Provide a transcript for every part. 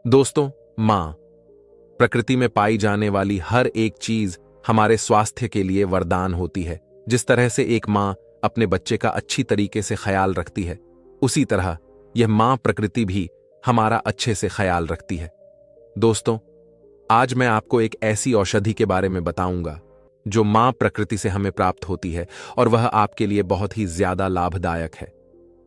दोस्तों, माँ प्रकृति में पाई जाने वाली हर एक चीज हमारे स्वास्थ्य के लिए वरदान होती है। जिस तरह से एक माँ अपने बच्चे का अच्छी तरीके से ख्याल रखती है, उसी तरह यह माँ प्रकृति भी हमारा अच्छे से ख्याल रखती है। दोस्तों, आज मैं आपको एक ऐसी औषधि के बारे में बताऊंगा जो माँ प्रकृति से हमें प्राप्त होती है और वह आपके लिए बहुत ही ज्यादा लाभदायक है।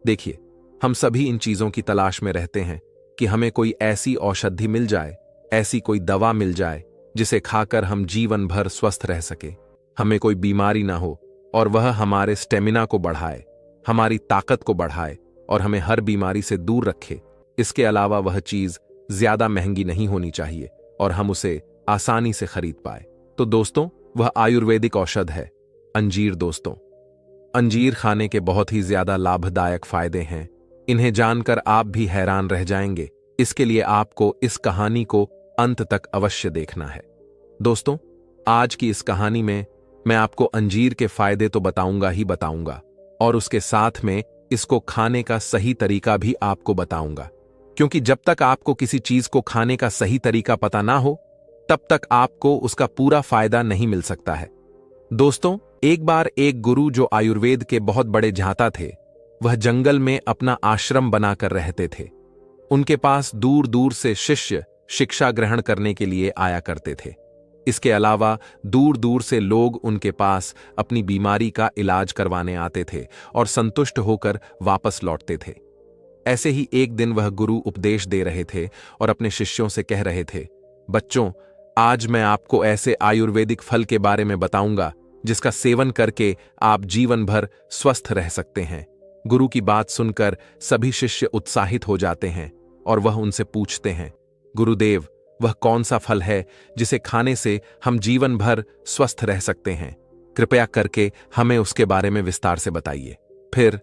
देखिए, हम सभी इन चीजों की तलाश में रहते हैं कि हमें कोई ऐसी औषधि मिल जाए, ऐसी कोई दवा मिल जाए जिसे खाकर हम जीवन भर स्वस्थ रह सके, हमें कोई बीमारी ना हो और वह हमारे स्टेमिना को बढ़ाए, हमारी ताकत को बढ़ाए और हमें हर बीमारी से दूर रखे। इसके अलावा वह चीज ज्यादा महंगी नहीं होनी चाहिए और हम उसे आसानी से खरीद पाए। तो दोस्तों, वह आयुर्वेदिक औषध है अंजीर। दोस्तों, अंजीर खाने के बहुत ही ज्यादा लाभदायक फायदे हैं। इन्हें जानकर आप भी हैरान रह जाएंगे। इसके लिए आपको इस कहानी को अंत तक अवश्य देखना है। दोस्तों, आज की इस कहानी में मैं आपको अंजीर के फायदे तो बताऊंगा ही बताऊंगा और उसके साथ में इसको खाने का सही तरीका भी आपको बताऊंगा, क्योंकि जब तक आपको किसी चीज को खाने का सही तरीका पता ना हो, तब तक आपको उसका पूरा फायदा नहीं मिल सकता है। दोस्तों, एक बार एक गुरु जो आयुर्वेद के बहुत बड़े झांता थे, वह जंगल में अपना आश्रम बनाकर रहते थे। उनके पास दूर दूर से शिष्य शिक्षा ग्रहण करने के लिए आया करते थे। इसके अलावा दूर दूर से लोग उनके पास अपनी बीमारी का इलाज करवाने आते थे और संतुष्ट होकर वापस लौटते थे। ऐसे ही एक दिन वह गुरु उपदेश दे रहे थे और अपने शिष्यों से कह रहे थे, बच्चों, आज मैं आपको ऐसे आयुर्वेदिक फल के बारे में बताऊंगा जिसका सेवन करके आप जीवन भर स्वस्थ रह सकते हैं। गुरु की बात सुनकर सभी शिष्य उत्साहित हो जाते हैं और वह उनसे पूछते हैं, गुरुदेव, वह कौन सा फल है जिसे खाने से हम जीवन भर स्वस्थ रह सकते हैं? कृपया करके हमें उसके बारे में विस्तार से बताइए। फिर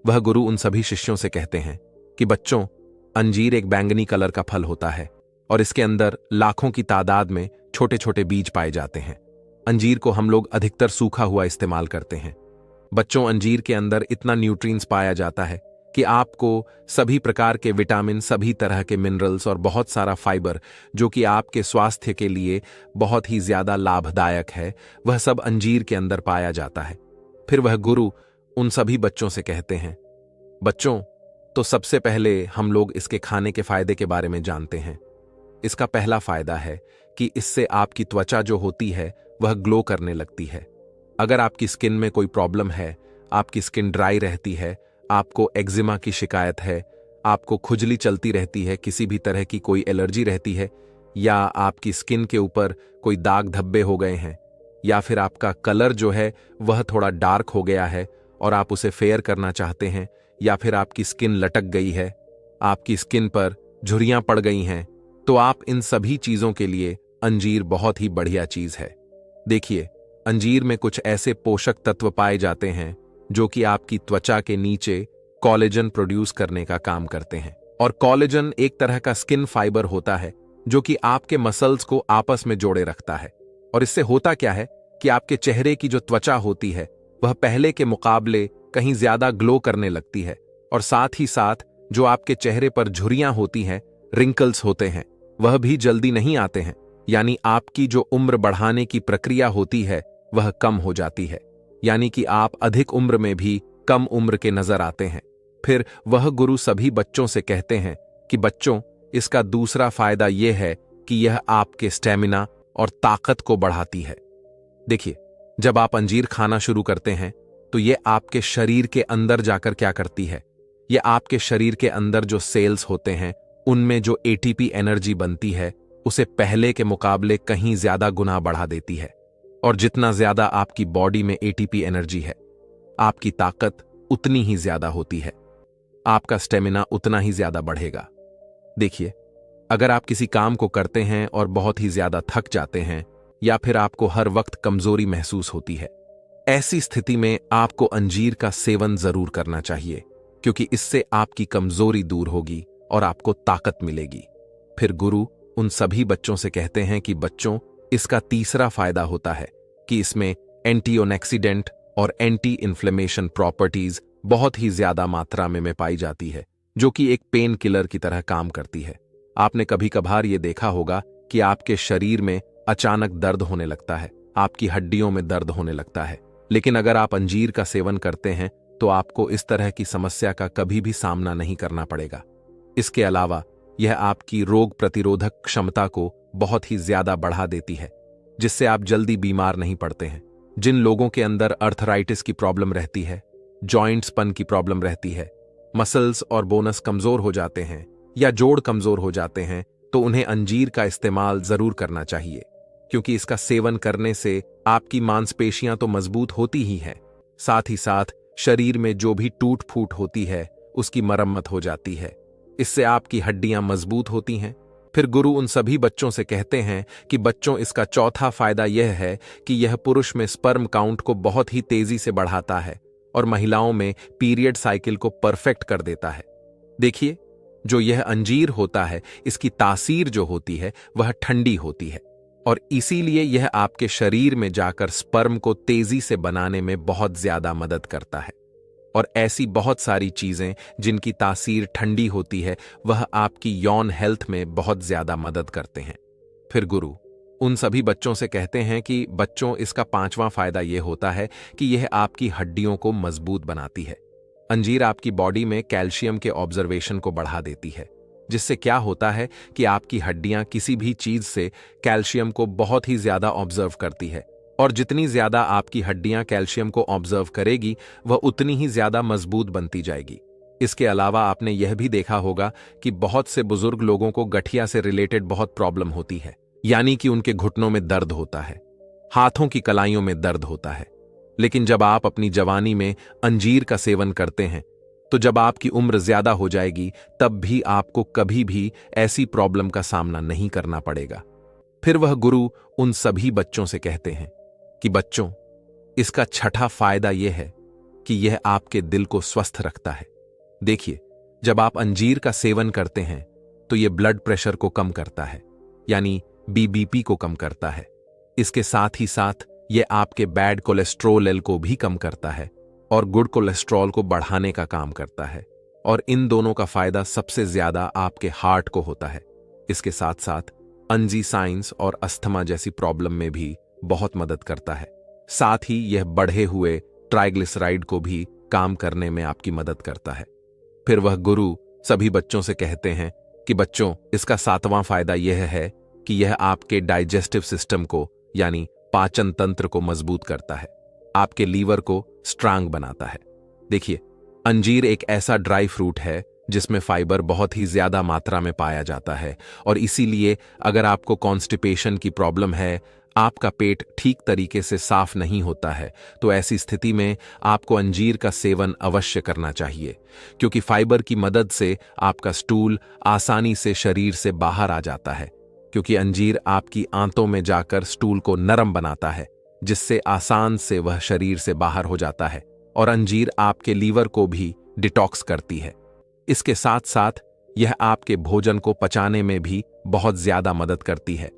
वह गुरु उन सभी शिष्यों से कहते हैं कि बच्चों, अंजीर एक बैंगनी कलर का फल होता है और इसके अंदर लाखों की तादाद में छोटे छोटे बीज पाए जाते हैं। अंजीर को हम लोग अधिकतर सूखा हुआ इस्तेमाल करते हैं। बच्चों, अंजीर के अंदर इतना न्यूट्रिएंट्स पाया जाता है कि आपको सभी प्रकार के विटामिन, सभी तरह के मिनरल्स और बहुत सारा फाइबर, जो कि आपके स्वास्थ्य के लिए बहुत ही ज्यादा लाभदायक है, वह सब अंजीर के अंदर पाया जाता है। फिर वह गुरु उन सभी बच्चों से कहते हैं, बच्चों, तो सबसे पहले हम लोग इसके खाने के फायदे के बारे में जानते हैं। इसका पहला फायदा है कि इससे आपकी त्वचा जो होती है वह ग्लो करने लगती है। अगर आपकी स्किन में कोई प्रॉब्लम है, आपकी स्किन ड्राई रहती है, आपको एक्जिमा की शिकायत है, आपको खुजली चलती रहती है, किसी भी तरह की कोई एलर्जी रहती है, या आपकी स्किन के ऊपर कोई दाग धब्बे हो गए हैं, या फिर आपका कलर जो है वह थोड़ा डार्क हो गया है और आप उसे फेयर करना चाहते हैं, या फिर आपकी स्किन लटक गई है, आपकी स्किन पर झुर्रियां पड़ गई हैं, तो आप इन सभी चीजों के लिए अंजीर बहुत ही बढ़िया चीज है। देखिए, अंजीर में कुछ ऐसे पोषक तत्व पाए जाते हैं जो कि आपकी त्वचा के नीचे कोलेजन प्रोड्यूस करने का काम करते हैं। और कोलेजन एक तरह का स्किन फाइबर होता है जो कि आपके मसल्स को आपस में जोड़े रखता है। और इससे होता क्या है कि आपके चेहरे की जो त्वचा होती है वह पहले के मुकाबले कहीं ज्यादा ग्लो करने लगती है, और साथ ही साथ जो आपके चेहरे पर झुर्रियां होती हैं, रिंकल्स होते हैं, वह भी जल्दी नहीं आते हैं। यानी आपकी जो उम्र बढ़ाने की प्रक्रिया होती है वह कम हो जाती है, यानी कि आप अधिक उम्र में भी कम उम्र के नजर आते हैं। फिर वह गुरु सभी बच्चों से कहते हैं कि बच्चों, इसका दूसरा फायदा यह है कि यह आपके स्टेमिना और ताकत को बढ़ाती है। देखिए, जब आप अंजीर खाना शुरू करते हैं तो यह आपके शरीर के अंदर जाकर क्या करती है, यह आपके शरीर के अंदर जो सेल्स होते हैं उनमें जो एटीपी एनर्जी बनती है उसे पहले के मुकाबले कहीं ज्यादा गुना बढ़ा देती है। और जितना ज्यादा आपकी बॉडी में एटीपी एनर्जी है, आपकी ताकत उतनी ही ज्यादा होती है, आपका स्टेमिना उतना ही ज्यादा बढ़ेगा। देखिए, अगर आप किसी काम को करते हैं और बहुत ही ज्यादा थक जाते हैं, या फिर आपको हर वक्त कमजोरी महसूस होती है, ऐसी स्थिति में आपको अंजीर का सेवन जरूर करना चाहिए, क्योंकि इससे आपकी कमजोरी दूर होगी और आपको ताकत मिलेगी। फिर गुरु उन सभी बच्चों से कहते हैं कि बच्चों, इसका तीसरा फायदा होता है कि इसमें एंटीऑक्सीडेंट और एंटी इन्फ्लेमेशन प्रॉपर्टीज बहुत ही ज्यादा मात्रा में पाई जाती है, जो कि एक पेन किलर की तरह काम करती है। आपने कभी कभार ये देखा होगा कि आपके शरीर में अचानक दर्द होने लगता है, आपकी हड्डियों में दर्द होने लगता है। लेकिन अगर आप अंजीर का सेवन करते हैं तो आपको इस तरह की समस्या का कभी भी सामना नहीं करना पड़ेगा। इसके अलावा यह आपकी रोग प्रतिरोधक क्षमता को बहुत ही ज्यादा बढ़ा देती है, जिससे आप जल्दी बीमार नहीं पड़ते हैं। जिन लोगों के अंदर अर्थराइटिस की प्रॉब्लम रहती है, जॉइंट्सपन की प्रॉब्लम रहती है, मसल्स और बोनस कमजोर हो जाते हैं या जोड़ कमजोर हो जाते हैं, तो उन्हें अंजीर का इस्तेमाल जरूर करना चाहिए, क्योंकि इसका सेवन करने से आपकी मांसपेशियां तो मजबूत होती ही हैं, साथ ही साथ शरीर में जो भी टूट फूट होती है उसकी मरम्मत हो जाती है। इससे आपकी हड्डियां मजबूत होती हैं। फिर गुरु उन सभी बच्चों से कहते हैं कि बच्चों, इसका चौथा फायदा यह है कि यह पुरुष में स्पर्म काउंट को बहुत ही तेजी से बढ़ाता है और महिलाओं में पीरियड साइकिल को परफेक्ट कर देता है। देखिए, जो यह अंजीर होता है, इसकी तासीर जो होती है वह ठंडी होती है और इसीलिए यह आपके शरीर में जाकर स्पर्म को तेजी से बनाने में बहुत ज्यादा मदद करता है। और ऐसी बहुत सारी चीजें जिनकी तासीर ठंडी होती है, वह आपकी यौन हेल्थ में बहुत ज्यादा मदद करते हैं। फिर गुरु उन सभी बच्चों से कहते हैं कि बच्चों, इसका पांचवां फायदा यह होता है कि यह आपकी हड्डियों को मजबूत बनाती है। अंजीर आपकी बॉडी में कैल्शियम के ऑब्जर्वेशन को बढ़ा देती है, जिससे क्या होता है कि आपकी हड्डियां किसी भी चीज से कैल्शियम को बहुत ही ज्यादा ऑब्जर्व करती है, और जितनी ज्यादा आपकी हड्डियां कैल्शियम को ऑब्जर्व करेगी, वह उतनी ही ज्यादा मजबूत बनती जाएगी। इसके अलावा आपने यह भी देखा होगा कि बहुत से बुजुर्ग लोगों को गठिया से रिलेटेड बहुत प्रॉब्लम होती है, यानी कि उनके घुटनों में दर्द होता है, हाथों की कलाइयों में दर्द होता है। लेकिन जब आप अपनी जवानी में अंजीर का सेवन करते हैं, तो जब आपकी उम्र ज्यादा हो जाएगी, तब भी आपको कभी भी ऐसी प्रॉब्लम का सामना नहीं करना पड़ेगा। फिर वह गुरु उन सभी बच्चों से कहते हैं कि बच्चों, इसका छठा फायदा यह है कि यह आपके दिल को स्वस्थ रखता है। देखिए, जब आप अंजीर का सेवन करते हैं तो यह ब्लड प्रेशर को कम करता है, यानी बीबीपी को कम करता है। इसके साथ ही साथ यह आपके बैड कोलेस्ट्रोल को भी कम करता है और गुड कोलेस्ट्रॉल को बढ़ाने का काम करता है। और इन दोनों का फायदा सबसे ज्यादा आपके हार्ट को होता है। इसके साथ साथ एंजाइना और अस्थमा जैसी प्रॉब्लम में भी बहुत मदद करता है। साथ ही यह बढ़े हुए ट्राइग्लिसराइड को भी काम करने में आपकी मदद करता है। फिर वह गुरु सभी बच्चों से कहते हैं कि बच्चों, इसका सातवां फायदा यह है कि यह आपके डाइजेस्टिव सिस्टम को, यानी पाचन तंत्र को मजबूत करता है, आपके लीवर को स्ट्रांग बनाता है। देखिए, अंजीर एक ऐसा ड्राई फ्रूट है जिसमें फाइबर बहुत ही ज्यादा मात्रा में पाया जाता है, और इसीलिए अगर आपको कॉन्स्टिपेशन की प्रॉब्लम है, आपका पेट ठीक तरीके से साफ नहीं होता है, तो ऐसी स्थिति में आपको अंजीर का सेवन अवश्य करना चाहिए, क्योंकि फाइबर की मदद से आपका स्टूल आसानी से शरीर से बाहर आ जाता है, क्योंकि अंजीर आपकी आंतों में जाकर स्टूल को नरम बनाता है, जिससे आसान से वह शरीर से बाहर हो जाता है। और अंजीर आपके लीवर को भी डिटॉक्स करती है। इसके साथ साथ यह आपके भोजन को पचाने में भी बहुत ज्यादा मदद करती है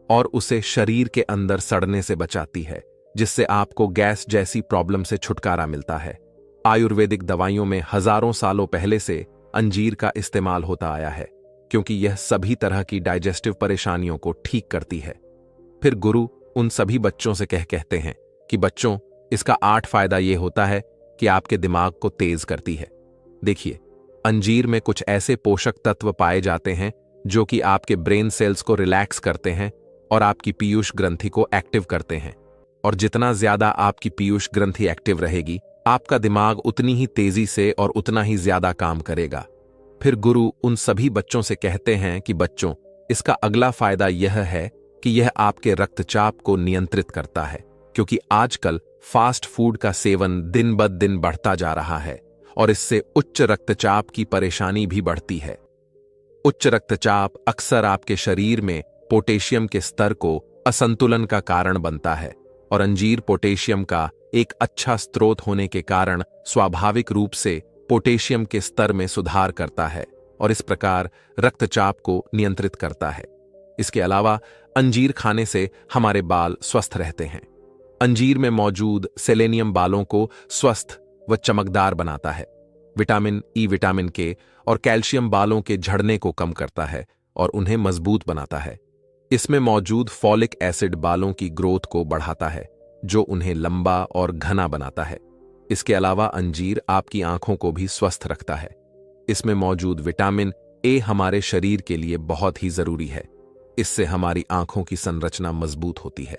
और उसे शरीर के अंदर सड़ने से बचाती है, जिससे आपको गैस जैसी प्रॉब्लम से छुटकारा मिलता है। आयुर्वेदिक दवाइयों में हजारों सालों पहले से अंजीर का इस्तेमाल होता आया है, क्योंकि यह सभी तरह की डाइजेस्टिव परेशानियों को ठीक करती है। फिर गुरु उन सभी बच्चों से कहते हैं कि बच्चों, इसका 8 फायदा यह होता है कि आपके दिमाग को तेज करती है। देखिए, अंजीर में कुछ ऐसे पोषक तत्व पाए जाते हैं जो कि आपके ब्रेन सेल्स को रिलैक्स करते हैं और आपकी पीयूष ग्रंथि को एक्टिव करते हैं। और जितना ज्यादा आपकी पीयूष ग्रंथि एक्टिव रहेगी, आपका दिमाग उतनी ही तेजी से और उतना ही ज्यादा काम करेगा। फिर गुरु उन सभी बच्चों से कहते हैं कि बच्चों, इसका अगला फायदा यह है कि यह आपके रक्तचाप को नियंत्रित करता है, क्योंकि आजकल फास्ट फूड का सेवन दिन ब दिन बढ़ता जा रहा है और इससे उच्च रक्तचाप की परेशानी भी बढ़ती है। उच्च रक्तचाप अक्सर आपके शरीर में पोटेशियम के स्तर को असंतुलन का कारण बनता है, और अंजीर पोटेशियम का एक अच्छा स्रोत होने के कारण स्वाभाविक रूप से पोटेशियम के स्तर में सुधार करता है और इस प्रकार रक्तचाप को नियंत्रित करता है। इसके अलावा अंजीर खाने से हमारे बाल स्वस्थ रहते हैं। अंजीर में मौजूद सेलेनियम बालों को स्वस्थ व चमकदार बनाता है। विटामिन ई, विटामिन के और कैल्शियम बालों के झड़ने को कम करता है और उन्हें मजबूत बनाता है। इसमें मौजूद फॉलिक एसिड बालों की ग्रोथ को बढ़ाता है, जो उन्हें लंबा और घना बनाता है। इसके अलावा अंजीर आपकी आंखों को भी स्वस्थ रखता है। इसमें मौजूद विटामिन ए हमारे शरीर के लिए बहुत ही जरूरी है। इससे हमारी आंखों की संरचना मजबूत होती है।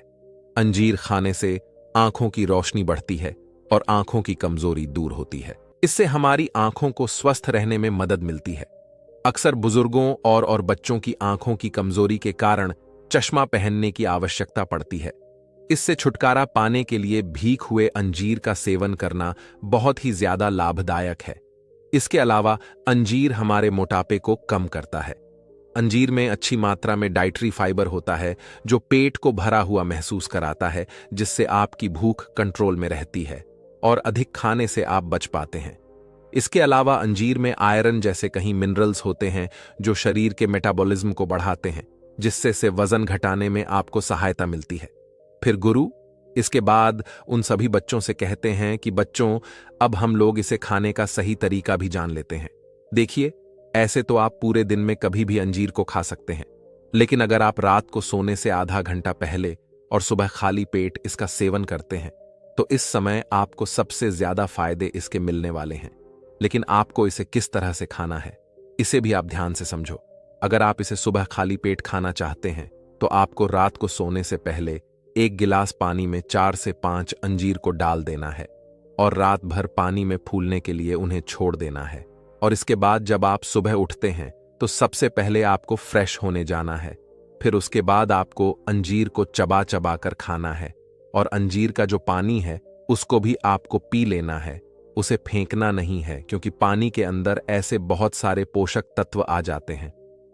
अंजीर खाने से आंखों की रोशनी बढ़ती है और आंखों की कमजोरी दूर होती है। इससे हमारी आंखों को स्वस्थ रहने में मदद मिलती है। अक्सर बुजुर्गों और बच्चों की आंखों की कमजोरी के कारण चश्मा पहनने की आवश्यकता पड़ती है। इससे छुटकारा पाने के लिए भीग हुए अंजीर का सेवन करना बहुत ही ज्यादा लाभदायक है। इसके अलावा अंजीर हमारे मोटापे को कम करता है। अंजीर में अच्छी मात्रा में डाइटरी फाइबर होता है, जो पेट को भरा हुआ महसूस कराता है, जिससे आपकी भूख कंट्रोल में रहती है और अधिक खाने से आप बच पाते हैं। इसके अलावा अंजीर में आयरन जैसे कई मिनरल्स होते हैं, जो शरीर के मेटाबॉलिज्म को बढ़ाते हैं, जिससे से वजन घटाने में आपको सहायता मिलती है। फिर गुरु इसके बाद उन सभी बच्चों से कहते हैं कि बच्चों, अब हम लोग इसे खाने का सही तरीका भी जान लेते हैं। देखिए, ऐसे तो आप पूरे दिन में कभी भी अंजीर को खा सकते हैं, लेकिन अगर आप रात को सोने से आधा घंटा पहले और सुबह खाली पेट इसका सेवन करते हैं, तो इस समय आपको सबसे ज्यादा फायदे इसके मिलने वाले हैं। लेकिन आपको इसे किस तरह से खाना है, इसे भी आप ध्यान से समझो। अगर आप इसे सुबह खाली पेट खाना चाहते हैं, तो आपको रात को सोने से पहले 1 गिलास पानी में 4 से 5 अंजीर को डाल देना है और रात भर पानी में फूलने के लिए उन्हें छोड़ देना है। और इसके बाद जब आप सुबह उठते हैं, तो सबसे पहले आपको फ्रेश होने जाना है। फिर उसके बाद आपको अंजीर को चबा चबा कर खाना है और अंजीर का जो पानी है उसको भी आपको पी लेना है। उसे फेंकना नहीं है, क्योंकि पानी के अंदर ऐसे बहुत सारे पोषक तत्व आ जाते हैं।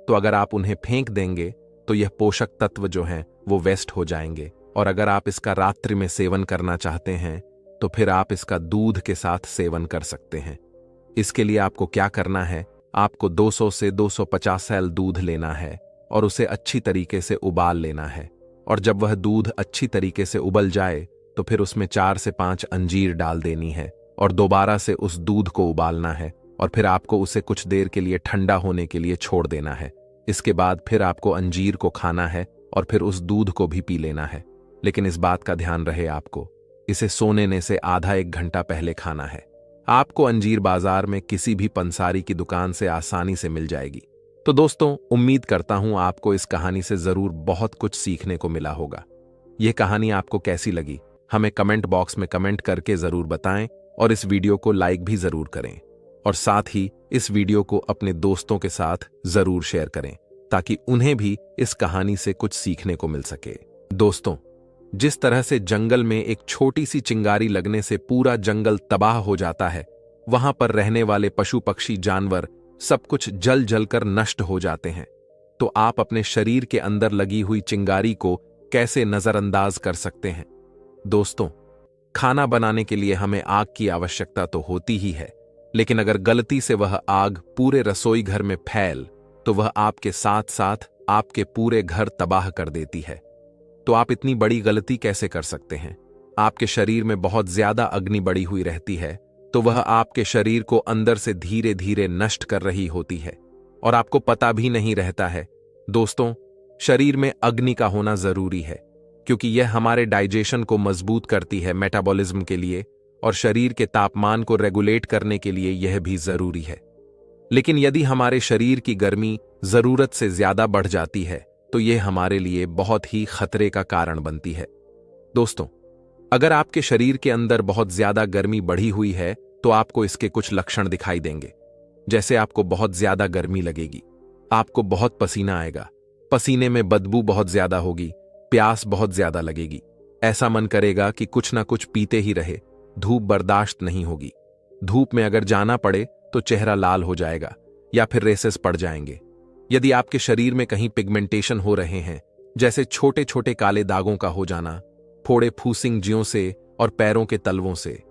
तो अगर आप उन्हें फेंक देंगे तो यह पोषक तत्व जो हैं वो वेस्ट हो जाएंगे। और अगर आप इसका रात्रि में सेवन करना चाहते हैं, तो फिर आप इसका दूध के साथ सेवन कर सकते हैं। इसके लिए आपको क्या करना है, आपको 200 से 250 एल दूध लेना है और उसे अच्छी तरीके से उबाल लेना है। और जब वह दूध अच्छी तरीके से उबल जाए, तो फिर उसमें 4 से 5 अंजीर डाल देनी है और दोबारा से उस दूध को उबालना है। और फिर आपको उसे कुछ देर के लिए ठंडा होने के लिए छोड़ देना है। इसके बाद फिर आपको अंजीर को खाना है और फिर उस दूध को भी पी लेना है। लेकिन इस बात का ध्यान रहे, आपको इसे सोने से आधा 1 घंटा पहले खाना है। आपको अंजीर बाजार में किसी भी पंसारी की दुकान से आसानी से मिल जाएगी। तो दोस्तों, उम्मीद करता हूं आपको इस कहानी से जरूर बहुत कुछ सीखने को मिला होगा। यह कहानी आपको कैसी लगी, हमें कमेंट बॉक्स में कमेंट करके जरूर बताएं और इस वीडियो को लाइक भी जरूर करें। और साथ ही इस वीडियो को अपने दोस्तों के साथ जरूर शेयर करें, ताकि उन्हें भी इस कहानी से कुछ सीखने को मिल सके। दोस्तों, जिस तरह से जंगल में एक छोटी सी चिंगारी लगने से पूरा जंगल तबाह हो जाता है, वहां पर रहने वाले पशु पक्षी जानवर सब कुछ जल जल कर नष्ट हो जाते हैं। तो आप अपने शरीर के अंदर लगी हुई चिंगारी को कैसे नजरअंदाज कर सकते हैं? दोस्तों, खाना बनाने के लिए हमें आग की आवश्यकता तो होती ही है, लेकिन अगर गलती से वह आग पूरे रसोई घर में फैल, तो वह आपके साथ साथ आपके पूरे घर तबाह कर देती है। तो आप इतनी बड़ी गलती कैसे कर सकते हैं? आपके शरीर में बहुत ज्यादा अग्नि बढ़ी हुई रहती है, तो वह आपके शरीर को अंदर से धीरे धीरे नष्ट कर रही होती है और आपको पता भी नहीं रहता है। दोस्तों, शरीर में अग्नि का होना जरूरी है, क्योंकि यह हमारे डाइजेशन को मजबूत करती है मेटाबॉलिज्म के लिए, और शरीर के तापमान को रेगुलेट करने के लिए यह भी जरूरी है। लेकिन यदि हमारे शरीर की गर्मी जरूरत से ज्यादा बढ़ जाती है, तो यह हमारे लिए बहुत ही खतरे का कारण बनती है। दोस्तों, अगर आपके शरीर के अंदर बहुत ज्यादा गर्मी बढ़ी हुई है, तो आपको इसके कुछ लक्षण दिखाई देंगे। जैसे आपको बहुत ज्यादा गर्मी लगेगी, आपको बहुत पसीना आएगा, पसीने में बदबू बहुत ज्यादा होगी, प्यास बहुत ज्यादा लगेगी, ऐसा मन करेगा कि कुछ ना कुछ पीते ही रहे, धूप बर्दाश्त नहीं होगी, धूप में अगर जाना पड़े तो चेहरा लाल हो जाएगा या फिर रेसेस पड़ जाएंगे। यदि आपके शरीर में कहीं पिगमेंटेशन हो रहे हैं, जैसे छोटे छोटे काले दागों का हो जाना, फोड़े फूसिंजियों से और पैरों के तलवों से,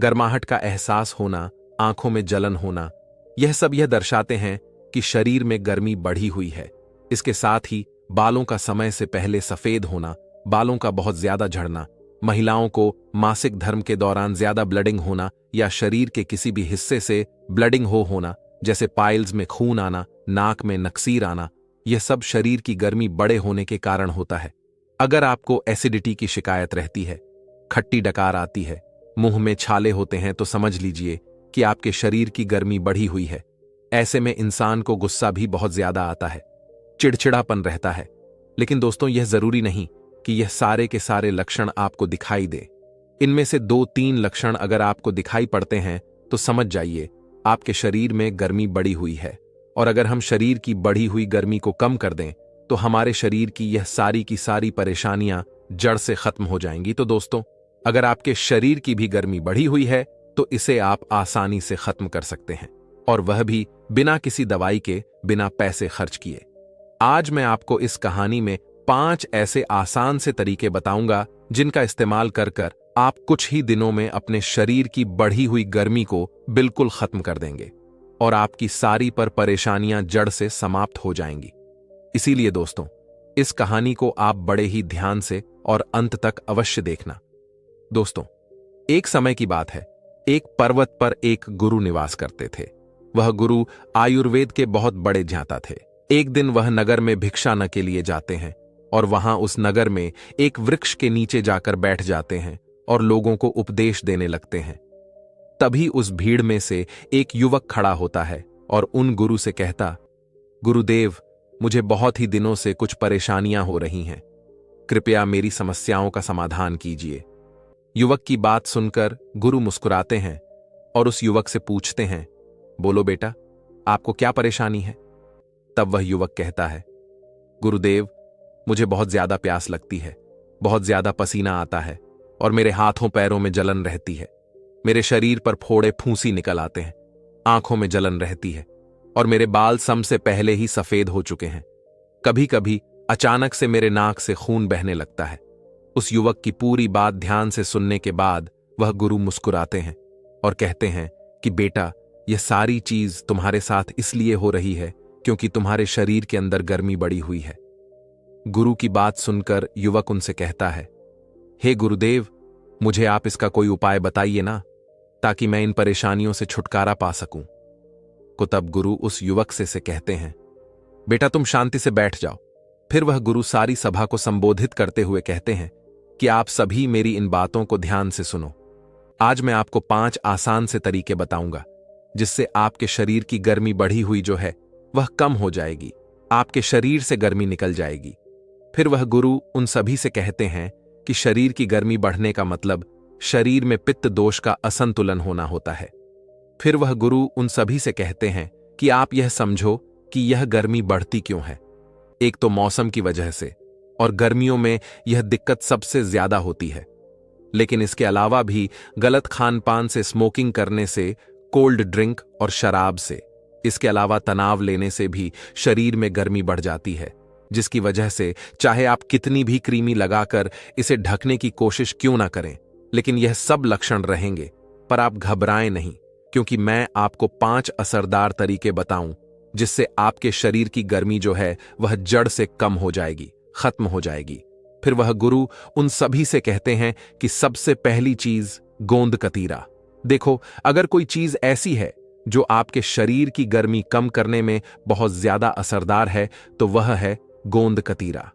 गर्माहट का एहसास होना, आंखों में जलन होना, यह सब यह दर्शाते हैं कि शरीर में गर्मी बढ़ी हुई है। इसके साथ ही बालों का समय से पहले सफेद होना, बालों का बहुत ज्यादा झड़ना, महिलाओं को मासिक धर्म के दौरान ज्यादा ब्लडिंग होना या शरीर के किसी भी हिस्से से ब्लडिंग होना, जैसे पाइल्स में खून आना, नाक में नक्सीर आना, यह सब शरीर की गर्मी बड़े होने के कारण होता है। अगर आपको एसिडिटी की शिकायत रहती है, खट्टी डकार आती है, मुंह में छाले होते हैं, तो समझ लीजिए कि आपके शरीर की गर्मी बढ़ी हुई है। ऐसे में इंसान को गुस्सा भी बहुत ज्यादा आता है, चिड़चिड़ापन रहता है। लेकिन दोस्तों, यह जरूरी नहीं कि यह सारे के सारे लक्षण आपको दिखाई दे। इनमें से 2-3 लक्षण अगर आपको दिखाई पड़ते हैं तो समझ जाइए आपके शरीर में गर्मी बढ़ी हुई है। और अगर हम शरीर की बढ़ी हुई गर्मी को कम कर दें तो हमारे शरीर की यह सारी की सारी परेशानियां जड़ से खत्म हो जाएंगी। तो दोस्तों, अगर आपके शरीर की भी गर्मी बढ़ी हुई है तो इसे आप आसानी से खत्म कर सकते हैं, और वह भी बिना किसी दवाई के, बिना पैसे खर्च किए। आज मैं आपको इस कहानी में 5 ऐसे आसान से तरीके बताऊंगा जिनका इस्तेमाल कर कर आप कुछ ही दिनों में अपने शरीर की बढ़ी हुई गर्मी को बिल्कुल खत्म कर देंगे और आपकी सारी परेशानियां जड़ से समाप्त हो जाएंगी। इसीलिए दोस्तों, इस कहानी को आप बड़े ही ध्यान से और अंत तक अवश्य देखना। दोस्तों, एक समय की बात है, एक पर्वत पर एक गुरु निवास करते थे। वह गुरु आयुर्वेद के बहुत बड़े ज्ञाता थे। एक दिन वह नगर में भिक्षाटन के लिए जाते हैं और वहां उस नगर में एक वृक्ष के नीचे जाकर बैठ जाते हैं और लोगों को उपदेश देने लगते हैं। तभी उस भीड़ में से एक युवक खड़ा होता है और उन गुरु से कहता, गुरुदेव, मुझे बहुत ही दिनों से कुछ परेशानियां हो रही हैं, कृपया मेरी समस्याओं का समाधान कीजिए। युवक की बात सुनकर गुरु मुस्कुराते हैं और उस युवक से पूछते हैं, बोलो बेटा, आपको क्या परेशानी है? तब वह युवक कहता है, गुरुदेव, मुझे बहुत ज्यादा प्यास लगती है, बहुत ज्यादा पसीना आता है और मेरे हाथों पैरों में जलन रहती है। मेरे शरीर पर फोड़े फूंसी निकल आते हैं, आंखों में जलन रहती है और मेरे बाल सम से पहले ही सफेद हो चुके हैं। कभी कभी अचानक से मेरे नाक से खून बहने लगता है। उस युवक की पूरी बात ध्यान से सुनने के बाद वह गुरु मुस्कुराते हैं और कहते हैं कि बेटा, यह सारी चीज तुम्हारे साथ इसलिए हो रही है क्योंकि तुम्हारे शरीर के अंदर गर्मी बढ़ी हुई है। गुरु की बात सुनकर युवक उनसे कहता है, हे गुरुदेव, मुझे आप इसका कोई उपाय बताइए ना, ताकि मैं इन परेशानियों से छुटकारा पा सकूं। को तब गुरु उस युवक से कहते हैं, बेटा, तुम शांति से बैठ जाओ। फिर वह गुरु सारी सभा को संबोधित करते हुए कहते हैं कि आप सभी मेरी इन बातों को ध्यान से सुनो। आज मैं आपको 5 आसान से तरीके बताऊंगा जिससे आपके शरीर की गर्मी बढ़ी हुई जो है वह कम हो जाएगी, आपके शरीर से गर्मी निकल जाएगी। फिर वह गुरु उन सभी से कहते हैं कि शरीर की गर्मी बढ़ने का मतलब शरीर में पित्त दोष का असंतुलन होना होता है। फिर वह गुरु उन सभी से कहते हैं कि आप यह समझो कि यह गर्मी बढ़ती क्यों है। एक तो मौसम की वजह से, और गर्मियों में यह दिक्कत सबसे ज्यादा होती है। लेकिन इसके अलावा भी गलत खान पान से, स्मोकिंग करने से, कोल्ड ड्रिंक और शराब से, इसके अलावा तनाव लेने से भी शरीर में गर्मी बढ़ जाती है, जिसकी वजह से चाहे आप कितनी भी क्रीमी लगाकर इसे ढकने की कोशिश क्यों ना करें, लेकिन यह सब लक्षण रहेंगे। पर आप घबराएं नहीं, क्योंकि मैं आपको 5 असरदार तरीके बताऊं जिससे आपके शरीर की गर्मी जो है वह जड़ से कम हो जाएगी, खत्म हो जाएगी। फिर वह गुरु उन सभी से कहते हैं कि सबसे पहली चीज गोंद कतीरा। देखो, अगर कोई चीज ऐसी है जो आपके शरीर की गर्मी कम करने में बहुत ज्यादा असरदार है तो वह है गोंद कतीरा।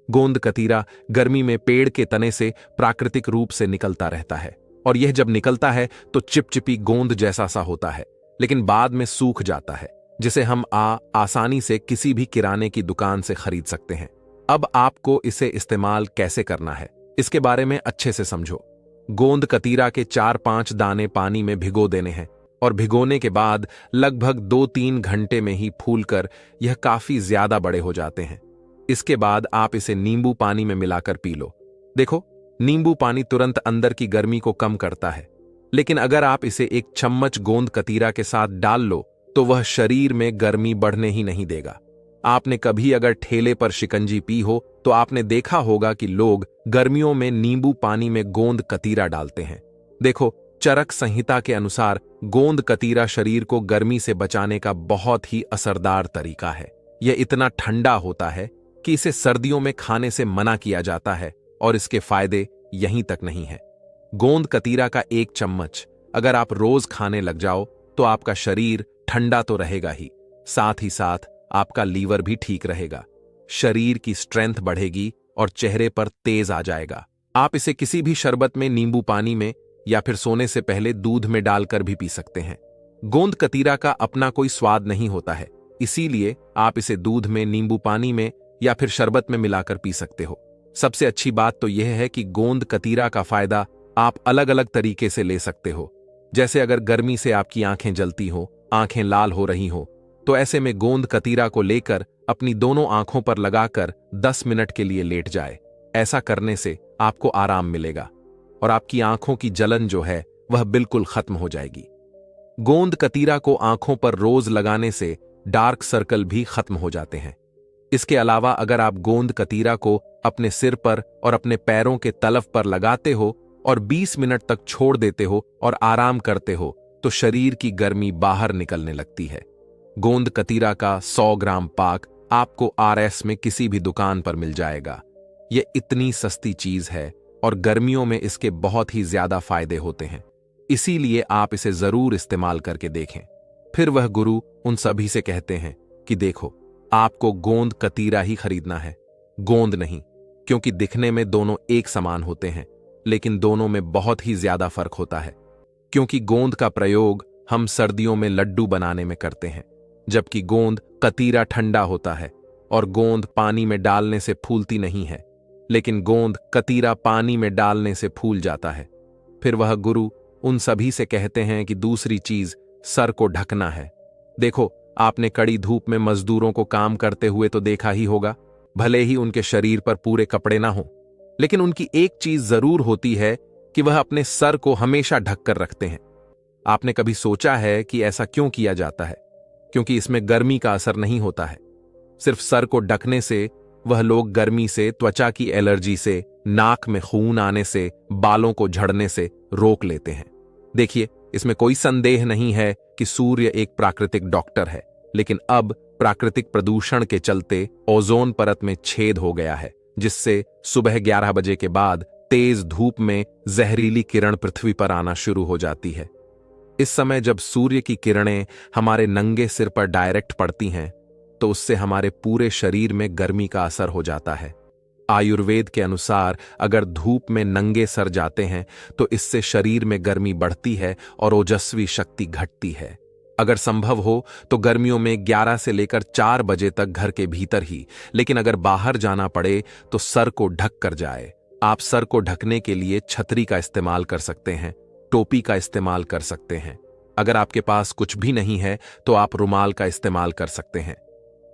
गोंद कतीरा गर्मी में पेड़ के तने से प्राकृतिक रूप से निकलता रहता है, और यह जब निकलता है तो चिपचिपी गोंद जैसा सा होता है, लेकिन बाद में सूख जाता है, जिसे हम आसानी से किसी भी किराने की दुकान से खरीद सकते हैं। अब आपको इसे इस्तेमाल कैसे करना है, इसके बारे में अच्छे से समझो। गोंद कतीरा के 4-5 दाने पानी में भिगो देने हैं, और भिगोने के बाद लगभग 2-3 घंटे में ही फूलकर यह काफी ज्यादा बड़े हो जाते हैं। इसके बाद आप इसे नींबू पानी में मिलाकर पी लो। देखो, नींबू पानी तुरंत अंदर की गर्मी को कम करता है, लेकिन अगर आप इसे 1 चम्मच गोंद कतीरा के साथ डाल लो तो वह शरीर में गर्मी बढ़ने ही नहीं देगा। आपने कभी अगर ठेले पर शिकंजी पी हो तो आपने देखा होगा कि लोग गर्मियों में नींबू पानी में गोंद कतीरा डालते हैं। देखो, चरक संहिता के अनुसार गोंद कतीरा शरीर को गर्मी से बचाने का बहुत ही असरदार तरीका है। यह इतना ठंडा होता है कि इसे सर्दियों में खाने से मना किया जाता है, और इसके फायदे यहीं तक नहीं है। गोंद कतीरा का 1 चम्मच अगर आप रोज खाने लग जाओ तो आपका शरीर ठंडा तो रहेगा ही, साथ आपका लीवर भी ठीक रहेगा, शरीर की स्ट्रेंथ बढ़ेगी और चेहरे पर तेज आ जाएगा। आप इसे किसी भी शरबत में, नींबू पानी में या फिर सोने से पहले दूध में डालकर भी पी सकते हैं। गोंद कतीरा का अपना कोई स्वाद नहीं होता है, इसीलिए आप इसे दूध में, नींबू पानी में या फिर शरबत में मिलाकर पी सकते हो। सबसे अच्छी बात तो यह है कि गोंद कतीरा का फायदा आप अलग अलग तरीके से ले सकते हो। जैसे अगर गर्मी से आपकी आंखें जलती हो, आंखें लाल हो रही हो, तो ऐसे में गोंद कतीरा को लेकर अपनी दोनों आंखों पर लगाकर 10 मिनट के लिए लेट जाए। ऐसा करने से आपको आराम मिलेगा और आपकी आंखों की जलन जो है वह बिल्कुल खत्म हो जाएगी। गोंद कतीरा को आंखों पर रोज लगाने से डार्क सर्कल भी खत्म हो जाते हैं। इसके अलावा अगर आप गोंद कतीरा को अपने सिर पर और अपने पैरों के तलव पर लगाते हो और 20 मिनट तक छोड़ देते हो और आराम करते हो तो शरीर की गर्मी बाहर निकलने लगती है। गोंद कतीरा का 100 ग्राम पाक आपको RS में किसी भी दुकान पर मिल जाएगा। यह इतनी सस्ती चीज है और गर्मियों में इसके बहुत ही ज्यादा फायदे होते हैं, इसीलिए आप इसे जरूर इस्तेमाल करके देखें। फिर वह गुरु उन सभी से कहते हैं कि देखो, आपको गोंद कतीरा ही खरीदना है, गोंद नहीं, क्योंकि दिखने में दोनों एक समान होते हैं लेकिन दोनों में बहुत ही ज्यादा फर्क होता है। क्योंकि गोंद का प्रयोग हम सर्दियों में लड्डू बनाने में करते हैं, जबकि गोंद कतीरा ठंडा होता है और गोंद पानी में डालने से फूलती नहीं है, लेकिन गोंद कतीरा पानी में डालने से फूल जाता है। फिर वह गुरु उन सभी से कहते हैं कि दूसरी चीज सर को ढकना है। देखो, आपने कड़ी धूप में मजदूरों को काम करते हुए तो देखा ही होगा, भले ही उनके शरीर पर पूरे कपड़े ना हो, लेकिन उनकी एक चीज जरूर होती है कि वह अपने सर को हमेशा ढककर रखते हैं। आपने कभी सोचा है कि ऐसा क्यों किया जाता है? क्योंकि इसमें गर्मी का असर नहीं होता है। सिर्फ सर को ढकने से वह लोग गर्मी से, त्वचा की एलर्जी से, नाक में खून आने से, बालों को झड़ने से रोक लेते हैं। देखिए, इसमें कोई संदेह नहीं है कि सूर्य एक प्राकृतिक डॉक्टर है, लेकिन अब प्राकृतिक प्रदूषण के चलते ओजोन परत में छेद हो गया है, जिससे सुबह 11 बजे के बाद तेज धूप में जहरीली किरण पृथ्वी पर आना शुरू हो जाती है। इस समय जब सूर्य की किरणें हमारे नंगे सिर पर डायरेक्ट पड़ती हैं, तो उससे हमारे पूरे शरीर में गर्मी का असर हो जाता है। आयुर्वेद के अनुसार अगर धूप में नंगे सर जाते हैं तो इससे शरीर में गर्मी बढ़ती है और ओजस्वी शक्ति घटती है। अगर संभव हो तो गर्मियों में 11 से लेकर 4 बजे तक घर के भीतर ही, लेकिन अगर बाहर जाना पड़े तो सर को ढक कर जाए। आप सर को ढकने के लिए छतरी का इस्तेमाल कर सकते हैं, टोपी का इस्तेमाल कर सकते हैं। अगर आपके पास कुछ भी नहीं है तो आप रुमाल का इस्तेमाल कर सकते हैं।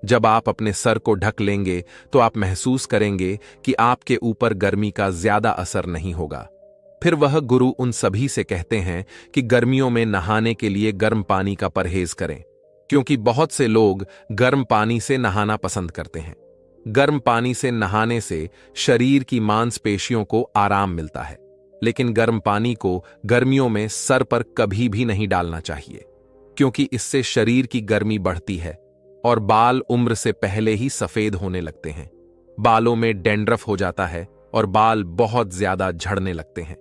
जब आप अपने सर को ढक लेंगे तो आप महसूस करेंगे कि आपके ऊपर गर्मी का ज्यादा असर नहीं होगा। फिर वह गुरु उन सभी से कहते हैं कि गर्मियों में नहाने के लिए गर्म पानी का परहेज करें, क्योंकि बहुत से लोग गर्म पानी से नहाना पसंद करते हैं। गर्म पानी से नहाने से शरीर की मांसपेशियों को आराम मिलता है, लेकिन गर्म पानी को गर्मियों में सर पर कभी भी नहीं डालना चाहिए, क्योंकि इससे शरीर की गर्मी बढ़ती है और बाल उम्र से पहले ही सफेद होने लगते हैं। बालों में डैंड्रफ हो जाता है और बाल बहुत ज्यादा झड़ने लगते हैं।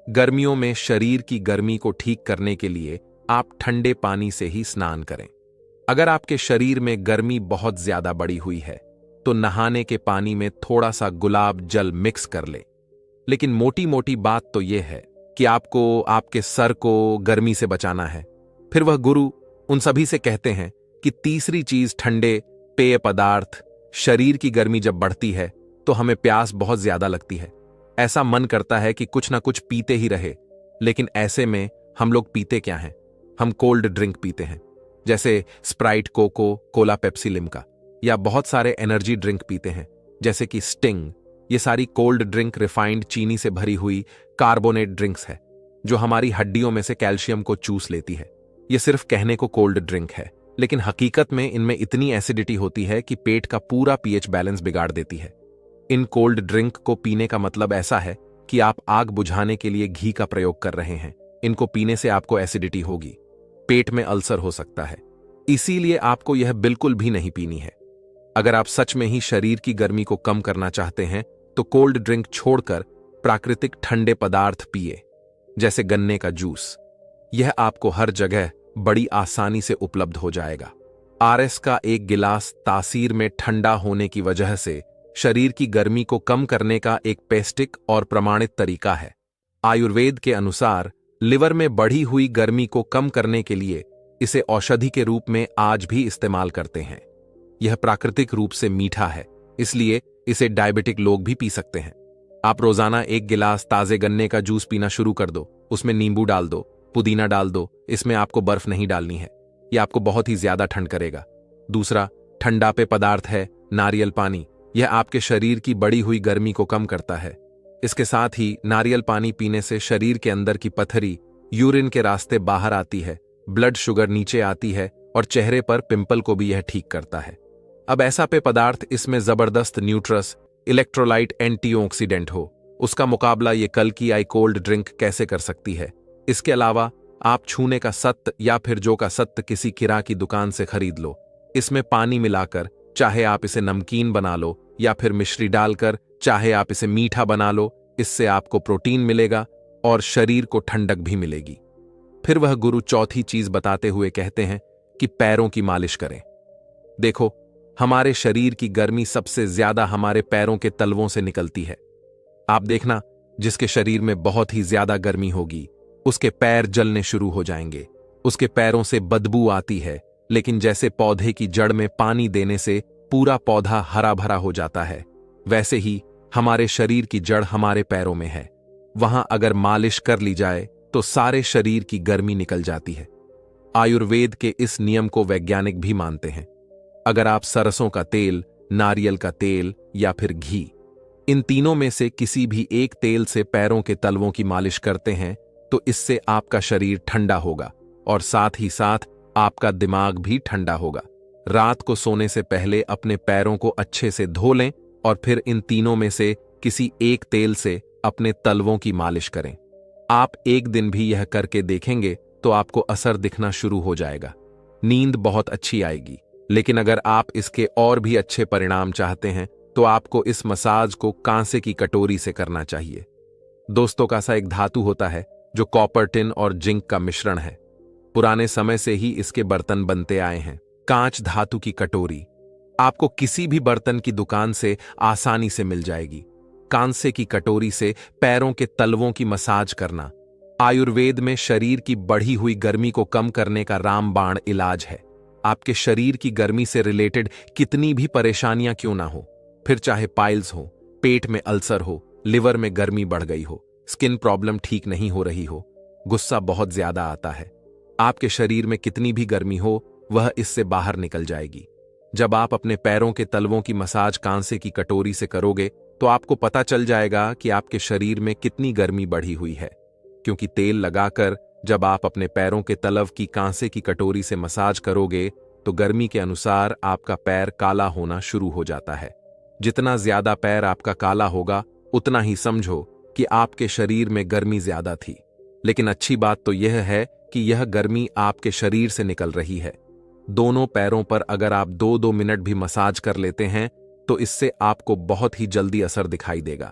गर्मियों में शरीर की गर्मी को ठीक करने के लिए आप ठंडे पानी से ही स्नान करें। अगर आपके शरीर में गर्मी बहुत ज्यादा बढ़ी हुई है तो नहाने के पानी में थोड़ा सा गुलाब जल मिक्स कर ले। लेकिन मोटी मोटी बात तो यह है कि आपको आपके सर को गर्मी से बचाना है। फिर वह गुरु उन सभी से कहते हैं कि तीसरी चीज ठंडे पेय पदार्थ। शरीर की गर्मी जब बढ़ती है तो हमें प्यास बहुत ज्यादा लगती है, ऐसा मन करता है कि कुछ ना कुछ पीते ही रहे। लेकिन ऐसे में हम लोग पीते क्या हैं? हम कोल्ड ड्रिंक पीते हैं, जैसे Sprite, Coca Cola, Pepsi, Limca, या बहुत सारे एनर्जी ड्रिंक पीते हैं जैसे कि स्टिंग। ये सारी कोल्ड ड्रिंक रिफाइंड चीनी से भरी हुई कार्बोनेट ड्रिंक्स है जो हमारी हड्डियों में से कैल्शियम को चूस लेती है। ये सिर्फ कहने को कोल्ड ड्रिंक है, लेकिन हकीकत में इनमें इतनी एसिडिटी होती है कि पेट का पूरा पीएच बैलेंस बिगाड़ देती है। इन कोल्ड ड्रिंक को पीने का मतलब ऐसा है कि आप आग बुझाने के लिए घी का प्रयोग कर रहे हैं। इनको पीने से आपको एसिडिटी होगी, पेट में अल्सर हो सकता है, इसीलिए आपको यह बिल्कुल भी नहीं पीनी है। अगर आप सच में ही शरीर की गर्मी को कम करना चाहते हैं तो कोल्ड ड्रिंक छोड़कर प्राकृतिक ठंडे पदार्थ पिए, जैसे गन्ने का जूस। यह आपको हर जगह बड़ी आसानी से उपलब्ध हो जाएगा। आरएस का एक गिलास तासीर में ठंडा होने की वजह से शरीर की गर्मी को कम करने का एक पेस्टिक और प्रमाणित तरीका है। आयुर्वेद के अनुसार लिवर में बढ़ी हुई गर्मी को कम करने के लिए इसे औषधि के रूप में आज भी इस्तेमाल करते हैं। यह प्राकृतिक रूप से मीठा है, इसलिए इसे डायबिटिक लोग भी पी सकते हैं। आप रोजाना एक गिलास ताजे गन्ने का जूस पीना शुरू कर दो, उसमें नींबू डाल दो, पुदीना डाल दो, इसमें आपको बर्फ नहीं डालनी है, यह आपको बहुत ही ज्यादा ठंड करेगा। दूसरा ठंडा पेय पदार्थ है नारियल पानी। यह आपके शरीर की बढ़ी हुई गर्मी को कम करता है। इसके साथ ही नारियल पानी पीने से शरीर के अंदर की पथरी यूरिन के रास्ते बाहर आती है, ब्लड शुगर नीचे आती है और चेहरे पर पिंपल को भी यह ठीक करता है। अब ऐसा पेय पदार्थ इसमें जबरदस्त न्यूट्रस इलेक्ट्रोलाइट एंटीऑक्सीडेंट हो, उसका मुकाबला ये कल की आई कोल्ड ड्रिंक कैसे कर सकती है। इसके अलावा आप छूने का सत्त या फिर जो का सत्त किसी किरा की दुकान से खरीद लो। इसमें पानी मिलाकर चाहे आप इसे नमकीन बना लो या फिर मिश्री डालकर चाहे आप इसे मीठा बना लो, इससे आपको प्रोटीन मिलेगा और शरीर को ठंडक भी मिलेगी। फिर वह गुरु चौथी चीज बताते हुए कहते हैं कि पैरों की मालिश करें। देखो, हमारे शरीर की गर्मी सबसे ज्यादा हमारे पैरों के तलवों से निकलती है। आप देखना, जिसके शरीर में बहुत ही ज्यादा गर्मी होगी उसके पैर जलने शुरू हो जाएंगे, उसके पैरों से बदबू आती है, लेकिन जैसे पौधे की जड़ में पानी देने से पूरा पौधा हरा भरा हो जाता है, वैसे ही हमारे शरीर की जड़ हमारे पैरों में है। वहां अगर मालिश कर ली जाए तो सारे शरीर की गर्मी निकल जाती है। आयुर्वेद के इस नियम को वैज्ञानिक भी मानते हैं। अगर आप सरसों का तेल, नारियल का तेल या फिर घी, इन तीनों में से किसी भी एक तेल से पैरों के तलवों की मालिश करते हैं तो इससे आपका शरीर ठंडा होगा और साथ ही साथ आपका दिमाग भी ठंडा होगा। रात को सोने से पहले अपने पैरों को अच्छे से धो लें और फिर इन तीनों में से किसी एक तेल से अपने तलवों की मालिश करें। आप एक दिन भी यह करके देखेंगे तो आपको असर दिखना शुरू हो जाएगा। नींद बहुत अच्छी आएगी। लेकिन अगर आप इसके और भी अच्छे परिणाम चाहते हैं तो आपको इस मसाज को कांसे की कटोरी से करना चाहिए। दोस्तों, कांसा एक धातु होता है जो कॉपर, टिन और जिंक का मिश्रण है। पुराने समय से ही इसके बर्तन बनते आए हैं। कांच धातु की कटोरी आपको किसी भी बर्तन की दुकान से आसानी से मिल जाएगी। कांसे की कटोरी से पैरों के तलवों की मसाज करना आयुर्वेद में शरीर की बढ़ी हुई गर्मी को कम करने का रामबाण इलाज है। आपके शरीर की गर्मी से रिलेटेड कितनी भी परेशानियां क्यों ना हो, फिर चाहे पाइल्स हो, पेट में अल्सर हो, लिवर में गर्मी बढ़ गई हो, स्किन प्रॉब्लम ठीक नहीं हो रही हो, गुस्सा बहुत ज्यादा आता है, आपके शरीर में कितनी भी गर्मी हो वह इससे बाहर निकल जाएगी। जब आप अपने पैरों के तलवों की मसाज कांसे की कटोरी से करोगे तो आपको पता चल जाएगा कि आपके शरीर में कितनी गर्मी बढ़ी हुई है, क्योंकि तेल लगाकर जब आप अपने पैरों के तलव की कांसे की कटोरी से मसाज करोगे तो गर्मी के अनुसार आपका पैर काला होना शुरू हो जाता है। जितना ज्यादा पैर आपका काला होगा उतना ही समझो कि आपके शरीर में गर्मी ज्यादा थी। लेकिन अच्छी बात तो यह है कि यह गर्मी आपके शरीर से निकल रही है। दोनों पैरों पर अगर आप 2-2 मिनट भी मसाज कर लेते हैं तो इससे आपको बहुत ही जल्दी असर दिखाई देगा।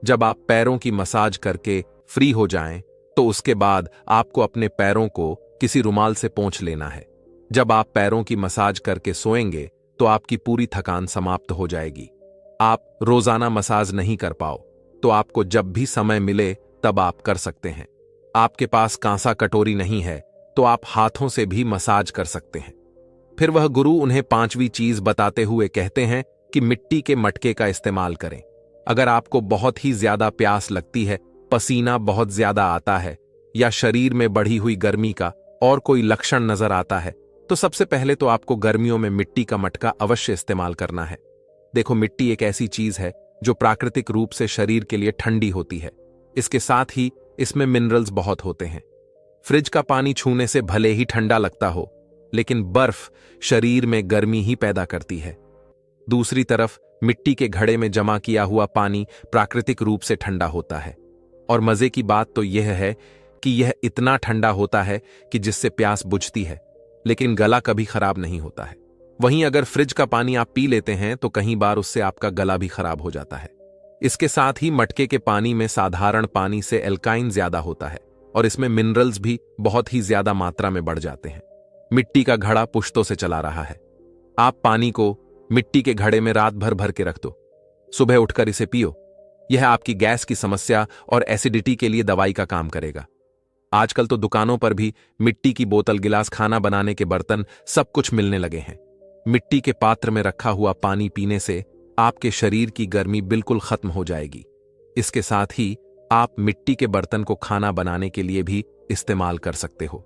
जब आप पैरों की मसाज करके फ्री हो जाएं तो उसके बाद आपको अपने पैरों को किसी रुमाल से पोंछ लेना है। जब आप पैरों की मसाज करके सोएंगे तो आपकी पूरी थकान समाप्त हो जाएगी। आप रोजाना मसाज नहीं कर पाओ तो आपको जब भी समय मिले तब आप कर सकते हैं। आपके पास कांसा कटोरी नहीं है तो आप हाथों से भी मसाज कर सकते हैं। फिर वह गुरु उन्हें 5वीं चीज बताते हुए कहते हैं कि मिट्टी के मटके का इस्तेमाल करें। अगर आपको बहुत ही ज्यादा प्यास लगती है, पसीना बहुत ज्यादा आता है या शरीर में बढ़ी हुई गर्मी का और कोई लक्षण नजर आता है तो सबसे पहले तो आपको गर्मियों में मिट्टी का मटका अवश्य इस्तेमाल करना है। देखो, मिट्टी एक ऐसी चीज है जो प्राकृतिक रूप से शरीर के लिए ठंडी होती है। इसके साथ ही इसमें मिनरल्स बहुत होते हैं। फ्रिज का पानी छूने से भले ही ठंडा लगता हो, लेकिन बर्फ शरीर में गर्मी ही पैदा करती है। दूसरी तरफ मिट्टी के घड़े में जमा किया हुआ पानी प्राकृतिक रूप से ठंडा होता है। और मजे की बात तो यह है कि यह इतना ठंडा होता है कि जिससे प्यास बुझती है, लेकिन गला कभी खराब नहीं होता है। वहीं अगर फ्रिज का पानी आप पी लेते हैं तो कई बार उससे आपका गला भी खराब हो जाता है। इसके साथ ही मटके के पानी में साधारण पानी से एल्काइन ज्यादा होता है और इसमें मिनरल्स भी बहुत ही ज्यादा मात्रा में बढ़ जाते हैं। मिट्टी का घड़ा पुश्तों से चला रहा है, आप पानी को मिट्टी के घड़े में रात भर भर के रख दो, सुबह उठकर इसे पियो। यह आपकी गैस की समस्या और एसिडिटी के लिए दवाई का काम करेगा। आजकल तो दुकानों पर भी मिट्टी की बोतल, गिलास, खाना बनाने के बर्तन सब कुछ मिलने लगे हैं। मिट्टी के पात्र में रखा हुआ पानी पीने से आपके शरीर की गर्मी बिल्कुल खत्म हो जाएगी। इसके साथ ही आप मिट्टी के बर्तन को खाना बनाने के लिए भी इस्तेमाल कर सकते हो।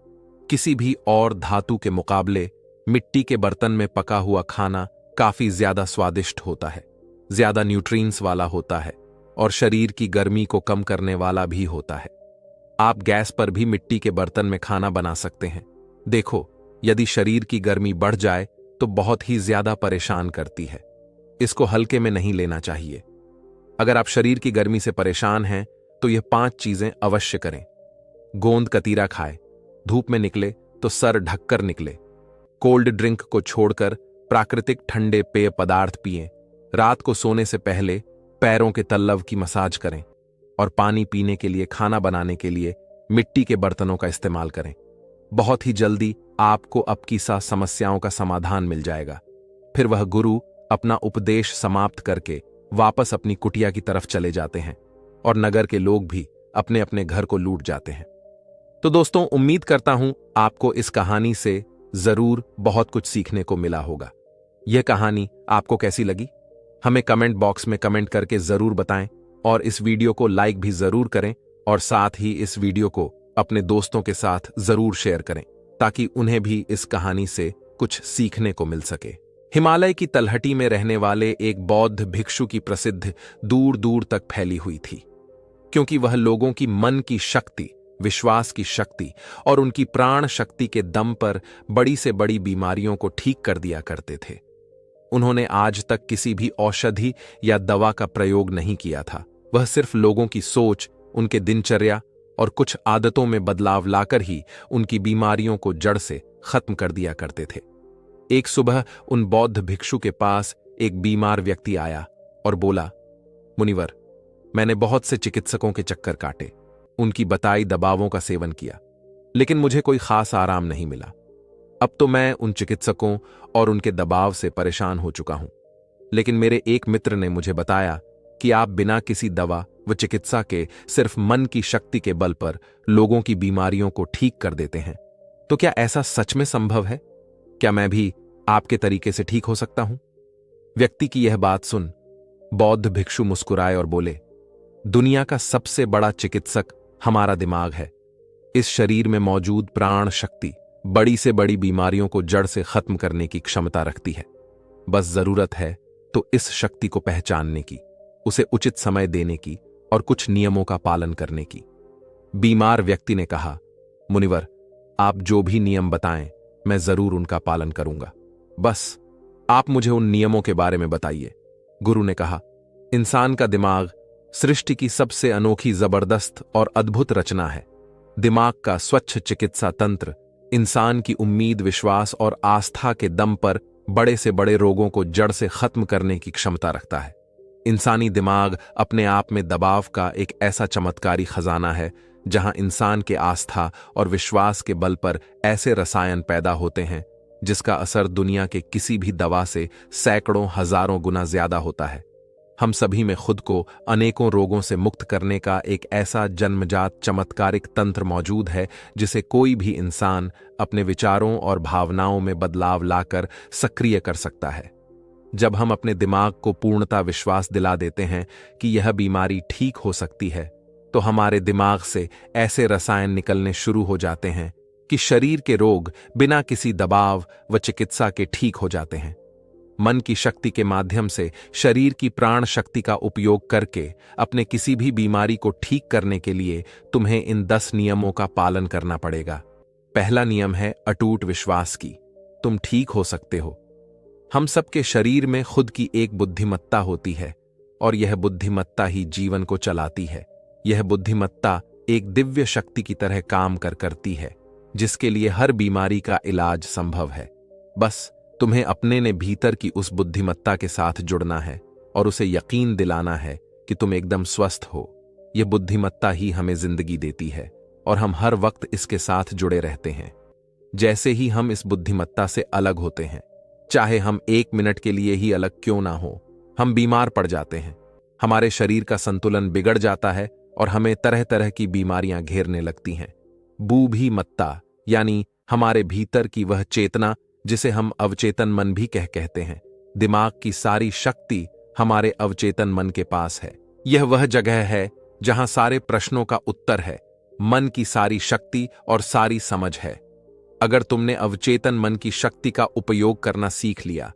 किसी भी और धातु के मुकाबले मिट्टी के बर्तन में पका हुआ खाना काफी ज्यादा स्वादिष्ट होता है, ज्यादा न्यूट्रिएंट्स वाला होता है और शरीर की गर्मी को कम करने वाला भी होता है। आप गैस पर भी मिट्टी के बर्तन में खाना बना सकते हैं। देखो, यदि शरीर की गर्मी बढ़ जाए तो बहुत ही ज्यादा परेशान करती है। इसको हल्के में नहीं लेना चाहिए। अगर आप शरीर की गर्मी से परेशान हैं तो यह 5 चीजें अवश्य करें। गोंद कतीरा खाएं, धूप में निकले तो सर ढककर निकले, कोल्ड ड्रिंक को छोड़कर प्राकृतिक ठंडे पेय पदार्थ पिएं, रात को सोने से पहले पैरों के तल्लव की मसाज करें और पानी पीने के लिए, खाना बनाने के लिए मिट्टी के बर्तनों का इस्तेमाल करें। बहुत ही जल्दी आपको अब की सा समस्याओं का समाधान मिल जाएगा। फिर वह गुरु अपना उपदेश समाप्त करके वापस अपनी कुटिया की तरफ चले जाते हैं और नगर के लोग भी अपने अपने घर को लूट जाते हैं। तो दोस्तों, उम्मीद करता हूं आपको इस कहानी से जरूर बहुत कुछ सीखने को मिला होगा। यह कहानी आपको कैसी लगी हमें कमेंट बॉक्स में कमेंट करके जरूर बताएं और इस वीडियो को लाइक भी जरूर करें और साथ ही इस वीडियो को अपने दोस्तों के साथ जरूर शेयर करें ताकि उन्हें भी इस कहानी से कुछ सीखने को मिल सके। हिमालय की तलहटी में रहने वाले एक बौद्ध भिक्षु की प्रसिद्धि दूर दूर तक फैली हुई थी, क्योंकि वह लोगों की मन की शक्ति, विश्वास की शक्ति और उनकी प्राण शक्ति के दम पर बड़ी से बड़ी बीमारियों को ठीक कर दिया करते थे। उन्होंने आज तक किसी भी औषधि या दवा का प्रयोग नहीं किया था। वह सिर्फ लोगों की सोच, उनके दिनचर्या और कुछ आदतों में बदलाव लाकर ही उनकी बीमारियों को जड़ से खत्म कर दिया करते थे। एक सुबह उन बौद्ध भिक्षु के पास एक बीमार व्यक्ति आया और बोला, मुनिवर, मैंने बहुत से चिकित्सकों के चक्कर काटे, उनकी बताई दवाओं का सेवन किया, लेकिन मुझे कोई खास आराम नहीं मिला। अब तो मैं उन चिकित्सकों और उनके दबाव से परेशान हो चुका हूं। लेकिन मेरे एक मित्र ने मुझे बताया कि आप बिना किसी दवा व चिकित्सा के सिर्फ मन की शक्ति के बल पर लोगों की बीमारियों को ठीक कर देते हैं। तो क्या ऐसा सच में संभव है? क्या मैं भी आपके तरीके से ठीक हो सकता हूं? व्यक्ति की यह बात सुन बौद्ध भिक्षु मुस्कुराए और बोले, दुनिया का सबसे बड़ा चिकित्सक हमारा दिमाग है। इस शरीर में मौजूद प्राण शक्ति बड़ी से बड़ी बीमारियों को जड़ से खत्म करने की क्षमता रखती है। बस जरूरत है तो इस शक्ति को पहचानने की, उसे उचित समय देने की और कुछ नियमों का पालन करने की। बीमार व्यक्ति ने कहा, मुनिवर, आप जो भी नियम बताएं मैं जरूर उनका पालन करूंगा। बस आप मुझे उन नियमों के बारे में बताइए। गुरु ने कहा, इंसान का दिमाग सृष्टि की सबसे अनोखी, जबरदस्त और अद्भुत रचना है। दिमाग का स्वच्छ चिकित्सा तंत्र इंसान की उम्मीद, विश्वास और आस्था के दम पर बड़े से बड़े रोगों को जड़ से खत्म करने की क्षमता रखता है। इंसानी दिमाग अपने आप में दबाव का एक ऐसा चमत्कारी खजाना है जहां इंसान के आस्था और विश्वास के बल पर ऐसे रसायन पैदा होते हैं जिसका असर दुनिया के किसी भी दवा से सैकड़ों हजारों गुना ज्यादा होता है। हम सभी में खुद को अनेकों रोगों से मुक्त करने का एक ऐसा जन्मजात चमत्कारिक तंत्र मौजूद है जिसे कोई भी इंसान अपने विचारों और भावनाओं में बदलाव लाकर सक्रिय कर सकता है। जब हम अपने दिमाग को पूर्णता विश्वास दिला देते हैं कि यह बीमारी ठीक हो सकती है, तो हमारे दिमाग से ऐसे रसायन निकलने शुरू हो जाते हैं कि शरीर के रोग बिना किसी दबाव व चिकित्सा के ठीक हो जाते हैं। मन की शक्ति के माध्यम से शरीर की प्राण शक्ति का उपयोग करके अपने किसी भी बीमारी को ठीक करने के लिए तुम्हें इन 10 नियमों का पालन करना पड़ेगा। पहला नियम है अटूट विश्वास की। तुम ठीक हो सकते हो। हम सबके शरीर में खुद की एक बुद्धिमत्ता होती है और यह बुद्धिमत्ता ही जीवन को चलाती है। यह बुद्धिमत्ता एक दिव्य शक्ति की तरह काम करती है जिसके लिए हर बीमारी का इलाज संभव है। बस तुम्हें अपने ने भीतर की उस बुद्धिमत्ता के साथ जुड़ना है और उसे यकीन दिलाना है कि तुम एकदम स्वस्थ हो। यह बुद्धिमत्ता ही हमें जिंदगी देती है और हम हर वक्त इसके साथ जुड़े रहते हैं। जैसे ही हम इस बुद्धिमत्ता से अलग होते हैं, चाहे हम 1 मिनट के लिए ही अलग क्यों ना हो, हम बीमार पड़ जाते हैं। हमारे शरीर का संतुलन बिगड़ जाता है और हमें तरह तरह की बीमारियां घेरने लगती हैं। बूढ़ी-मत्ता यानी हमारे भीतर की वह चेतना जिसे हम अवचेतन मन भी कहते हैं। दिमाग की सारी शक्ति हमारे अवचेतन मन के पास है। यह वह जगह है जहां सारे प्रश्नों का उत्तर है, मन की सारी शक्ति और सारी समझ है। अगर तुमने अवचेतन मन की शक्ति का उपयोग करना सीख लिया,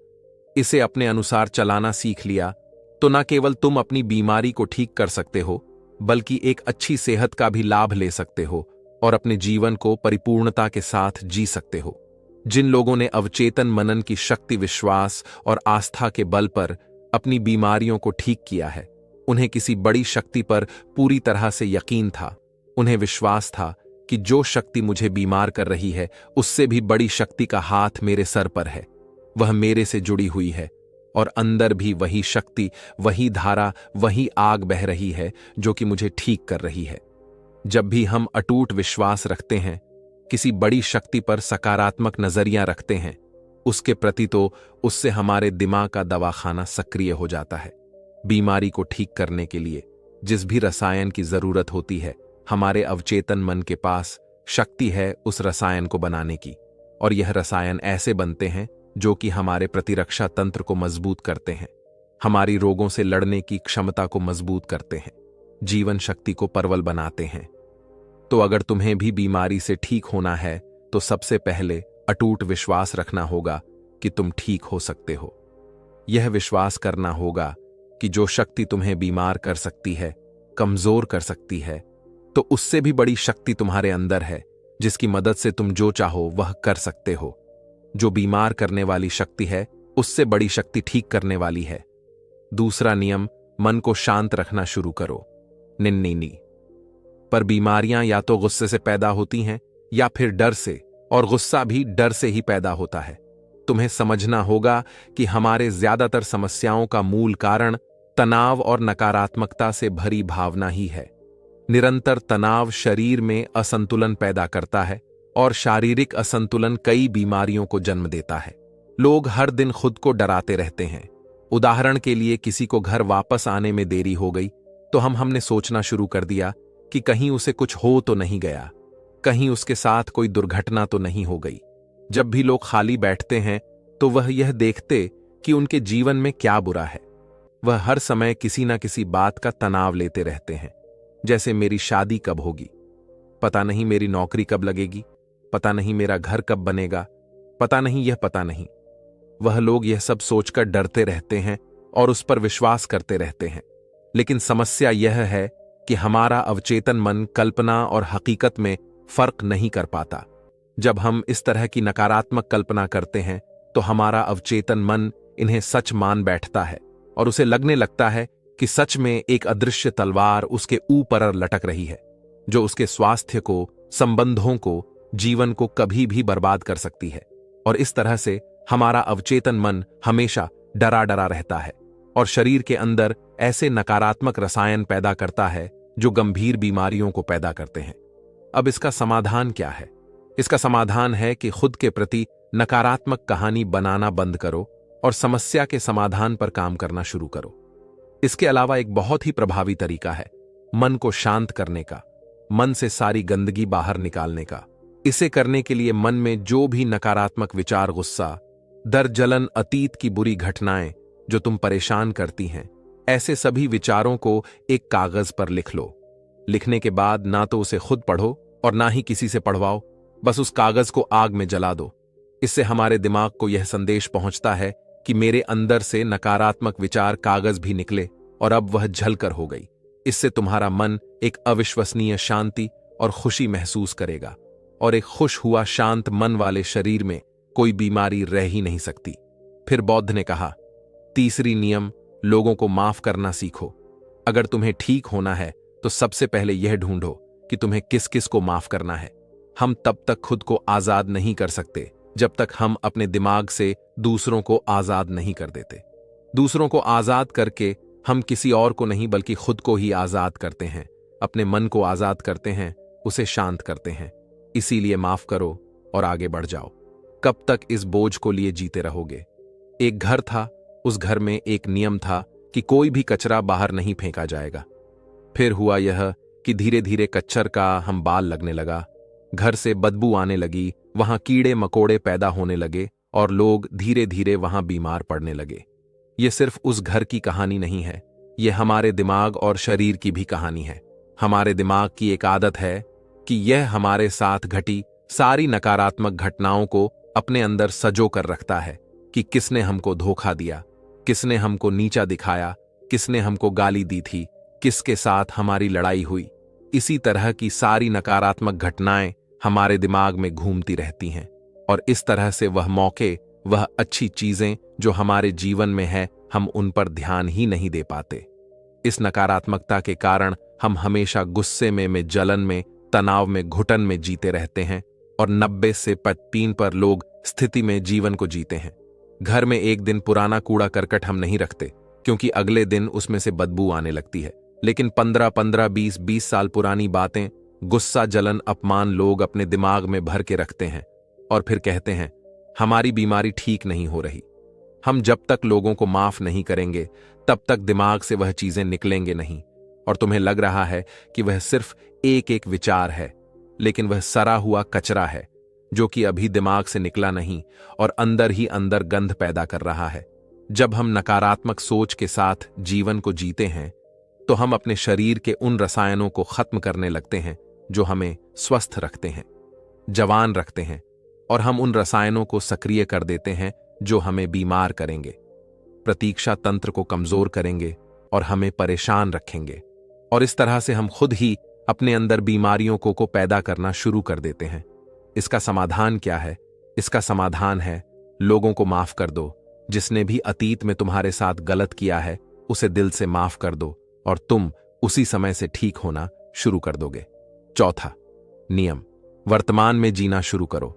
इसे अपने अनुसार चलाना सीख लिया, तो न केवल तुम अपनी बीमारी को ठीक कर सकते हो, बल्कि एक अच्छी सेहत का भी लाभ ले सकते हो और अपने जीवन को परिपूर्णता के साथ जी सकते हो। जिन लोगों ने अवचेतन मनन की शक्ति, विश्वास और आस्था के बल पर अपनी बीमारियों को ठीक किया है, उन्हें किसी बड़ी शक्ति पर पूरी तरह से यकीन था। उन्हें विश्वास था कि जो शक्ति मुझे बीमार कर रही है, उससे भी बड़ी शक्ति का हाथ मेरे सर पर है। वह मेरे से जुड़ी हुई है और अंदर भी वही शक्ति, वही धारा, वही आग बह रही है जो कि मुझे ठीक कर रही है। जब भी हम अटूट विश्वास रखते हैं, किसी बड़ी शक्ति पर सकारात्मक नजरिया रखते हैं, उसके प्रति तो उससे हमारे दिमाग का दवाखाना सक्रिय हो जाता है। बीमारी को ठीक करने के लिए जिस भी रसायन की जरूरत होती है, हमारे अवचेतन मन के पास शक्ति है उस रसायन को बनाने की। और यह रसायन ऐसे बनते हैं जो कि हमारे प्रतिरक्षा तंत्र को मजबूत करते हैं, हमारी रोगों से लड़ने की क्षमता को मजबूत करते हैं, जीवन शक्ति को प्रबल बनाते हैं। तो अगर तुम्हें भी बीमारी से ठीक होना है, तो सबसे पहले अटूट विश्वास रखना होगा कि तुम ठीक हो सकते हो। यह विश्वास करना होगा कि जो शक्ति तुम्हें बीमार कर सकती है, कमजोर कर सकती है, तो उससे भी बड़ी शक्ति तुम्हारे अंदर है, जिसकी मदद से तुम जो चाहो वह कर सकते हो। जो बीमार करने वाली शक्ति है, उससे बड़ी शक्ति ठीक करने वाली है। दूसरा नियम, मन को शांत रखना शुरू करो। निन्नी पर बीमारियां या तो गुस्से से पैदा होती हैं या फिर डर से, और गुस्सा भी डर से ही पैदा होता है। तुम्हें समझना होगा कि हमारे ज्यादातर समस्याओं का मूल कारण तनाव और नकारात्मकता से भरी भावना ही है। निरंतर तनाव शरीर में असंतुलन पैदा करता है और शारीरिक असंतुलन कई बीमारियों को जन्म देता है। लोग हर दिन खुद को डराते रहते हैं। उदाहरण के लिए, किसी को घर वापस आने में देरी हो गई तो हमने सोचना शुरू कर दिया कि कहीं उसे कुछ हो तो नहीं गया, कहीं उसके साथ कोई दुर्घटना तो नहीं हो गई। जब भी लोग खाली बैठते हैं तो वह यह देखते कि उनके जीवन में क्या बुरा है। वह हर समय किसी न किसी बात का तनाव लेते रहते हैं, जैसे मेरी शादी कब होगी, पता नहीं मेरी नौकरी कब लगेगी, पता नहीं मेरा घर कब बनेगा, पता नहीं। वह लोग यह सब सोचकर डरते रहते हैं और उस पर विश्वास करते रहते हैं। लेकिन समस्या यह है कि हमारा अवचेतन मन कल्पना और हकीकत में फर्क नहीं कर पाता। जब हम इस तरह की नकारात्मक कल्पना करते हैं तो हमारा अवचेतन मन इन्हें सच मान बैठता है और उसे लगने लगता है कि सच में एक अदृश्य तलवार उसके ऊपर लटक रही है, जो उसके स्वास्थ्य को, संबंधों को, जीवन को कभी भी बर्बाद कर सकती है। और इस तरह से हमारा अवचेतन मन हमेशा डरा डरा रहता है और शरीर के अंदर ऐसे नकारात्मक रसायन पैदा करता है जो गंभीर बीमारियों को पैदा करते हैं। अब इसका समाधान क्या है? इसका समाधान है कि खुद के प्रति नकारात्मक कहानी बनाना बंद करो और समस्या के समाधान पर काम करना शुरू करो। इसके अलावा एक बहुत ही प्रभावी तरीका है मन को शांत करने का, मन से सारी गंदगी बाहर निकालने का। इसे करने के लिए मन में जो भी नकारात्मक विचार, गुस्सा, डर, जलन, अतीत की बुरी घटनाएं जो तुम परेशान करती हैं, ऐसे सभी विचारों को एक कागज पर लिख लो। लिखने के बाद ना तो उसे खुद पढ़ो और ना ही किसी से पढ़वाओ, बस उस कागज को आग में जला दो। इससे हमारे दिमाग को यह संदेश पहुंचता है कि मेरे अंदर से नकारात्मक विचार कागज भी निकले और अब वह जलकर हो गई। इससे तुम्हारा मन एक अविश्वसनीय शांति और खुशी महसूस करेगा, और एक खुश हुआ शांत मन वाले शरीर में कोई बीमारी रह ही नहीं सकती। फिर बौद्ध ने कहा, तीसरी नियम, लोगों को माफ करना सीखो। अगर तुम्हें ठीक होना है तो सबसे पहले यह ढूंढो कि तुम्हें किस किस को माफ करना है। हम तब तक खुद को आजाद नहीं कर सकते जब तक हम अपने दिमाग से दूसरों को आजाद नहीं कर देते। दूसरों को आजाद करके हम किसी और को नहीं बल्कि खुद को ही आजाद करते हैं, अपने मन को आजाद करते हैं, उसे शांत करते हैं। इसीलिए माफ करो और आगे बढ़ जाओ। कब तक इस बोझ को लिए जीते रहोगे? एक घर था, उस घर में एक नियम था कि कोई भी कचरा बाहर नहीं फेंका जाएगा। फिर हुआ यह कि धीरे धीरे कच्चर का हम बाल लगने लगा, घर से बदबू आने लगी, वहां कीड़े मकोड़े पैदा होने लगे और लोग धीरे धीरे वहां बीमार पड़ने लगे। ये सिर्फ उस घर की कहानी नहीं है, ये हमारे दिमाग और शरीर की भी कहानी है। हमारे दिमाग की एक आदत है कि यह हमारे साथ घटी सारी नकारात्मक घटनाओं को अपने अंदर सजो कर रखता है कि किसने हमको धोखा दिया, किसने हमको नीचा दिखाया, किसने हमको गाली दी थी, किसके साथ हमारी लड़ाई हुई। इसी तरह की सारी नकारात्मक घटनाएं हमारे दिमाग में घूमती रहती हैं और इस तरह से वह मौके, वह अच्छी चीजें जो हमारे जीवन में है, हम उन पर ध्यान ही नहीं दे पाते। इस नकारात्मकता के कारण हम हमेशा गुस्से में जलन में, तनाव में, घुटन में जीते रहते हैं और 90 से 3 पर लोग स्थिति में जीवन को जीते हैं। घर में एक दिन पुराना कूड़ा करकट हम नहीं रखते क्योंकि अगले दिन उसमें से बदबू आने लगती है, लेकिन 15-15, 20-20 साल पुरानी बातें, गुस्सा, जलन, अपमान लोग अपने दिमाग में भर के रखते हैं और फिर कहते हैं हमारी बीमारी ठीक नहीं हो रही। हम जब तक लोगों को माफ नहीं करेंगे तब तक दिमाग से वह चीजें निकलेंगे नहीं और तुम्हें लग रहा है कि वह सिर्फ एक एक विचार है, लेकिन वह सड़ा हुआ कचरा है जो कि अभी दिमाग से निकला नहीं और अंदर ही अंदर गंध पैदा कर रहा है। जब हम नकारात्मक सोच के साथ जीवन को जीते हैं तो हम अपने शरीर के उन रसायनों को खत्म करने लगते हैं जो हमें स्वस्थ रखते हैं, जवान रखते हैं, और हम उन रसायनों को सक्रिय कर देते हैं जो हमें बीमार करेंगे, प्रतीक्षा तंत्र को कमजोर करेंगे और हमें परेशान रखेंगे। और इस तरह से हम खुद ही अपने अंदर बीमारियों को पैदा करना शुरू कर देते हैं। इसका समाधान क्या है? इसका समाधान है लोगों को माफ कर दो। जिसने भी अतीत में तुम्हारे साथ गलत किया है उसे दिल से माफ कर दो और तुम उसी समय से ठीक होना शुरू कर दोगे। चौथा नियम, वर्तमान में जीना शुरू करो।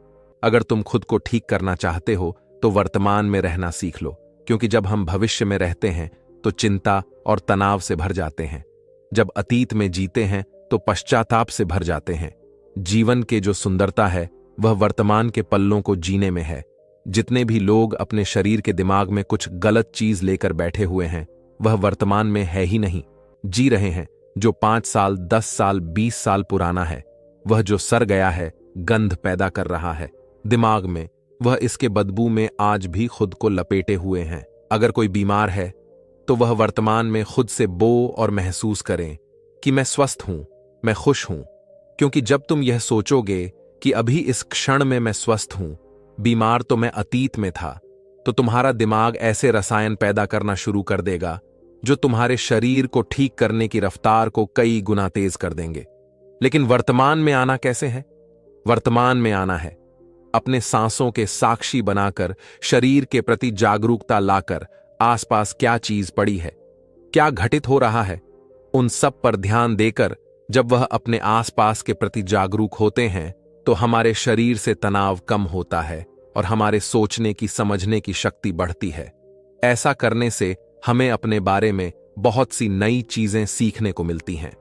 अगर तुम खुद को ठीक करना चाहते हो तो वर्तमान में रहना सीख लो, क्योंकि जब हम भविष्य में रहते हैं तो चिंता और तनाव से भर जाते हैं। जब अतीत में जीते हैं तो पश्चाताप से भर जाते हैं। जीवन के जो सुंदरता है वह वर्तमान के पल्लों को जीने में है। जितने भी लोग अपने शरीर के दिमाग में कुछ गलत चीज लेकर बैठे हुए हैं वह वर्तमान में है ही नहीं, जी रहे हैं। जो 5 साल, 10 साल, 20 साल पुराना है वह जो सड़ गया है, गंध पैदा कर रहा है दिमाग में, वह इसके बदबू में आज भी खुद को लपेटे हुए हैं। अगर कोई बीमार है तो वह वर्तमान में खुद से बो और महसूस करें कि मैं स्वस्थ हूं, मैं खुश हूं, क्योंकि जब तुम यह सोचोगे कि अभी इस क्षण में मैं स्वस्थ हूं, बीमार तो मैं अतीत में था, तो तुम्हारा दिमाग ऐसे रसायन पैदा करना शुरू कर देगा जो तुम्हारे शरीर को ठीक करने की रफ्तार को कई गुना तेज कर देंगे। लेकिन वर्तमान में आना कैसे है? वर्तमान में आना है अपने सांसों के साक्षी बनाकर, शरीर के प्रति जागरूकता लाकर, आसपास क्या चीज पड़ी है, क्या घटित हो रहा है, उन सब पर ध्यान देकर जब वह अपने आसपास के प्रति जागरूक होते हैं तो हमारे शरीर से तनाव कम होता है और हमारे सोचने की, समझने की शक्ति बढ़ती है। ऐसा करने से हमें अपने बारे में बहुत सी नई चीजें सीखने को मिलती हैं।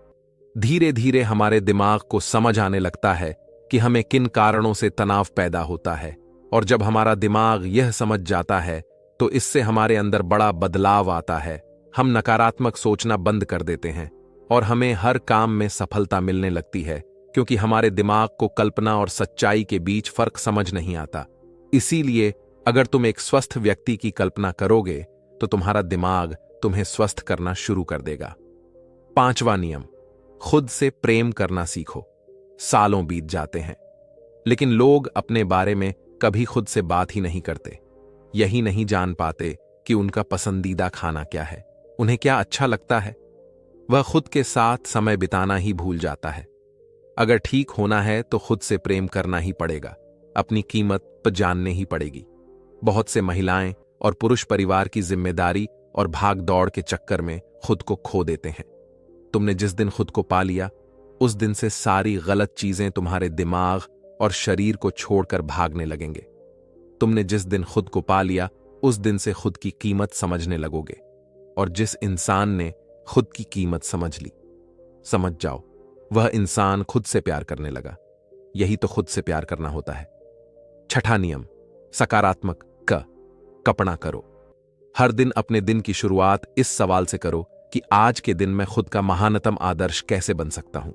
धीरे धीरे हमारे दिमाग को समझ आने लगता है कि हमें किन कारणों से तनाव पैदा होता है, और जब हमारा दिमाग यह समझ जाता है तो इससे हमारे अंदर बड़ा बदलाव आता है। हम नकारात्मक सोचना बंद कर देते हैं और हमें हर काम में सफलता मिलने लगती है, क्योंकि हमारे दिमाग को कल्पना और सच्चाई के बीच फर्क समझ नहीं आता। इसीलिए अगर तुम एक स्वस्थ व्यक्ति की कल्पना करोगे तो तुम्हारा दिमाग तुम्हें स्वस्थ करना शुरू कर देगा। 5वां नियम, खुद से प्रेम करना सीखो। सालों बीत जाते हैं लेकिन लोग अपने बारे में कभी खुद से बात ही नहीं करते। यही नहीं जान पाते कि उनका पसंदीदा खाना क्या है, उन्हें क्या अच्छा लगता है। वह खुद के साथ समय बिताना ही भूल जाता है। अगर ठीक होना है तो खुद से प्रेम करना ही पड़ेगा, अपनी कीमत जानने ही पड़ेगी। बहुत से महिलाएं और पुरुष परिवार की जिम्मेदारी और भाग दौड़ के चक्कर में खुद को खो देते हैं। तुमने जिस दिन खुद को पा लिया उस दिन से सारी गलत चीजें तुम्हारे दिमाग और शरीर को छोड़कर भागने लगेंगे। तुमने जिस दिन खुद को पा लिया उस दिन से खुद की कीमत समझने लगोगे, और जिस इंसान ने खुद की कीमत समझ ली, समझ जाओ वह इंसान खुद से प्यार करने लगा। यही तो खुद से प्यार करना होता है। 6ठा नियम, सकारात्मक कपना करो। हर दिन अपने दिन की शुरुआत इस सवाल से करो कि आज के दिन मैं खुद का महानतम आदर्श कैसे बन सकता हूं।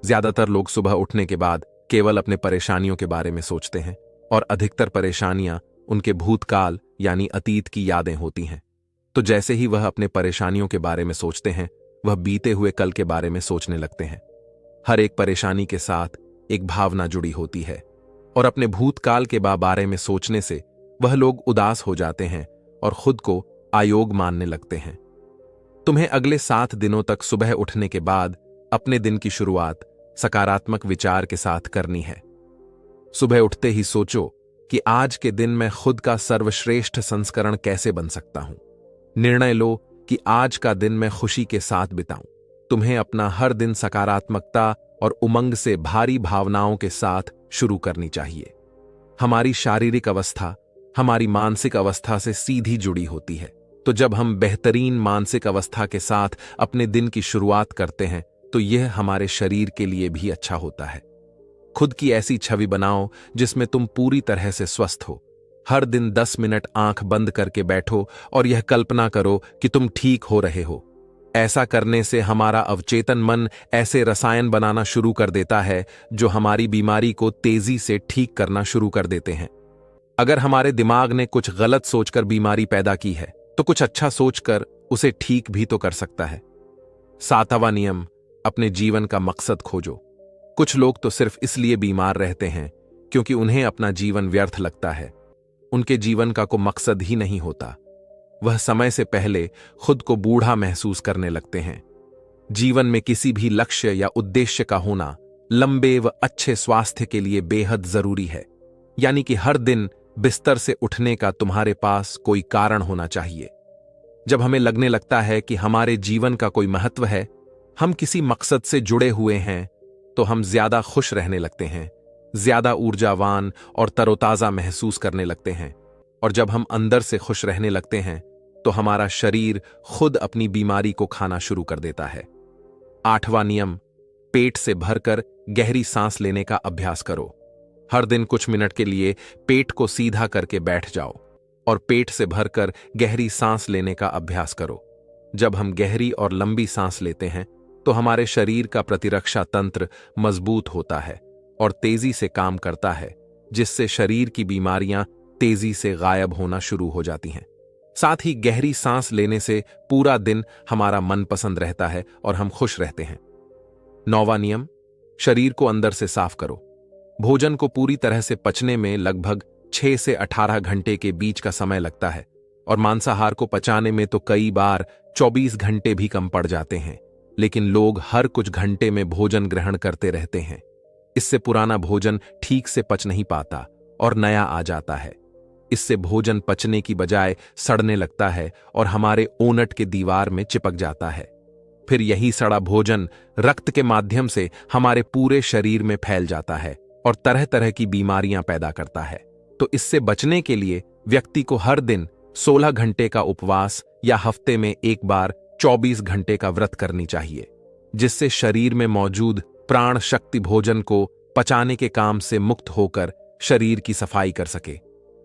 ज्यादातर लोग सुबह उठने के बाद केवल अपने परेशानियों के बारे में सोचते हैं और अधिकतर परेशानियां उनके भूतकाल यानी अतीत की यादें होती हैं। तो जैसे ही वह अपने परेशानियों के बारे में सोचते हैं, वह बीते हुए कल के बारे में सोचने लगते हैं। हर एक परेशानी के साथ एक भावना जुड़ी होती है और अपने भूतकाल के बारे में सोचने से वह लोग उदास हो जाते हैं और खुद को अयोग्य मानने लगते हैं। तुम्हें अगले 7 दिनों तक सुबह उठने के बाद अपने दिन की शुरुआत सकारात्मक विचार के साथ करनी है। सुबह उठते ही सोचो कि आज के दिन मैं खुद का सर्वश्रेष्ठ संस्करण कैसे बन सकता हूं। निर्णय लो कि आज का दिन मैं खुशी के साथ बिताऊं। तुम्हें अपना हर दिन सकारात्मकता और उमंग से भारी भावनाओं के साथ शुरू करनी चाहिए। हमारी शारीरिक अवस्था हमारी मानसिक अवस्था से सीधी जुड़ी होती है, तो जब हम बेहतरीन मानसिक अवस्था के साथ अपने दिन की शुरुआत करते हैं तो यह हमारे शरीर के लिए भी अच्छा होता है। खुद की ऐसी छवि बनाओ जिसमें तुम पूरी तरह से स्वस्थ हो। हर दिन 10 मिनट आंख बंद करके बैठो और यह कल्पना करो कि तुम ठीक हो रहे हो। ऐसा करने से हमारा अवचेतन मन ऐसे रसायन बनाना शुरू कर देता है जो हमारी बीमारी को तेजी से ठीक करना शुरू कर देते हैं। अगर हमारे दिमाग ने कुछ गलत सोचकर बीमारी पैदा की है तो कुछ अच्छा सोचकर उसे ठीक भी तो कर सकता है। 7वां नियम, अपने जीवन का मकसद खोजो। कुछ लोग तो सिर्फ इसलिए बीमार रहते हैं क्योंकि उन्हें अपना जीवन व्यर्थ लगता है। उनके जीवन का कोई मकसद ही नहीं होता। वह समय से पहले खुद को बूढ़ा महसूस करने लगते हैं। जीवन में किसी भी लक्ष्य या उद्देश्य का होना लंबे व अच्छे स्वास्थ्य के लिए बेहद जरूरी है। यानी कि हर दिन बिस्तर से उठने का तुम्हारे पास कोई कारण होना चाहिए। जब हमें लगने लगता है कि हमारे जीवन का कोई महत्व है, हम किसी मकसद से जुड़े हुए हैं, तो हम ज्यादा खुश रहने लगते हैं, ज्यादा ऊर्जावान और तरोताजा महसूस करने लगते हैं। और जब हम अंदर से खुश रहने लगते हैं तो हमारा शरीर खुद अपनी बीमारी को खाना शुरू कर देता है। 8वां नियम, पेट से भरकर गहरी सांस लेने का अभ्यास करो। हर दिन कुछ मिनट के लिए पेट को सीधा करके बैठ जाओ और पेट से भरकर गहरी सांस लेने का अभ्यास करो। जब हम गहरी और लंबी सांस लेते हैं तो हमारे शरीर का प्रतिरक्षा तंत्र मजबूत होता है और तेजी से काम करता है, जिससे शरीर की बीमारियां तेजी से गायब होना शुरू हो जाती हैं। साथ ही गहरी सांस लेने से पूरा दिन हमारा मन पसंद रहता है और हम खुश रहते हैं। 9वां नियम, शरीर को अंदर से साफ करो। भोजन को पूरी तरह से पचने में लगभग 6 से 18 घंटे के बीच का समय लगता है और मांसाहार को पचाने में तो कई बार 24 घंटे भी कम पड़ जाते हैं। लेकिन लोग हर कुछ घंटे में भोजन ग्रहण करते रहते हैं। इससे पुराना भोजन ठीक से पच नहीं पाता और नया आ जाता है। इससे भोजन पचने की बजाय सड़ने लगता है और हमारे ओनट के दीवार में चिपक जाता है। फिर यही सड़ा भोजन रक्त के माध्यम से हमारे पूरे शरीर में फैल जाता है और तरह तरह की बीमारियां पैदा करता है। तो इससे बचने के लिए व्यक्ति को हर दिन 16 घंटे का उपवास या हफ्ते में एक बार 24 घंटे का व्रत करनी चाहिए, जिससे शरीर में मौजूद प्राण शक्ति भोजन को पचाने के काम से मुक्त होकर शरीर की सफाई कर सके।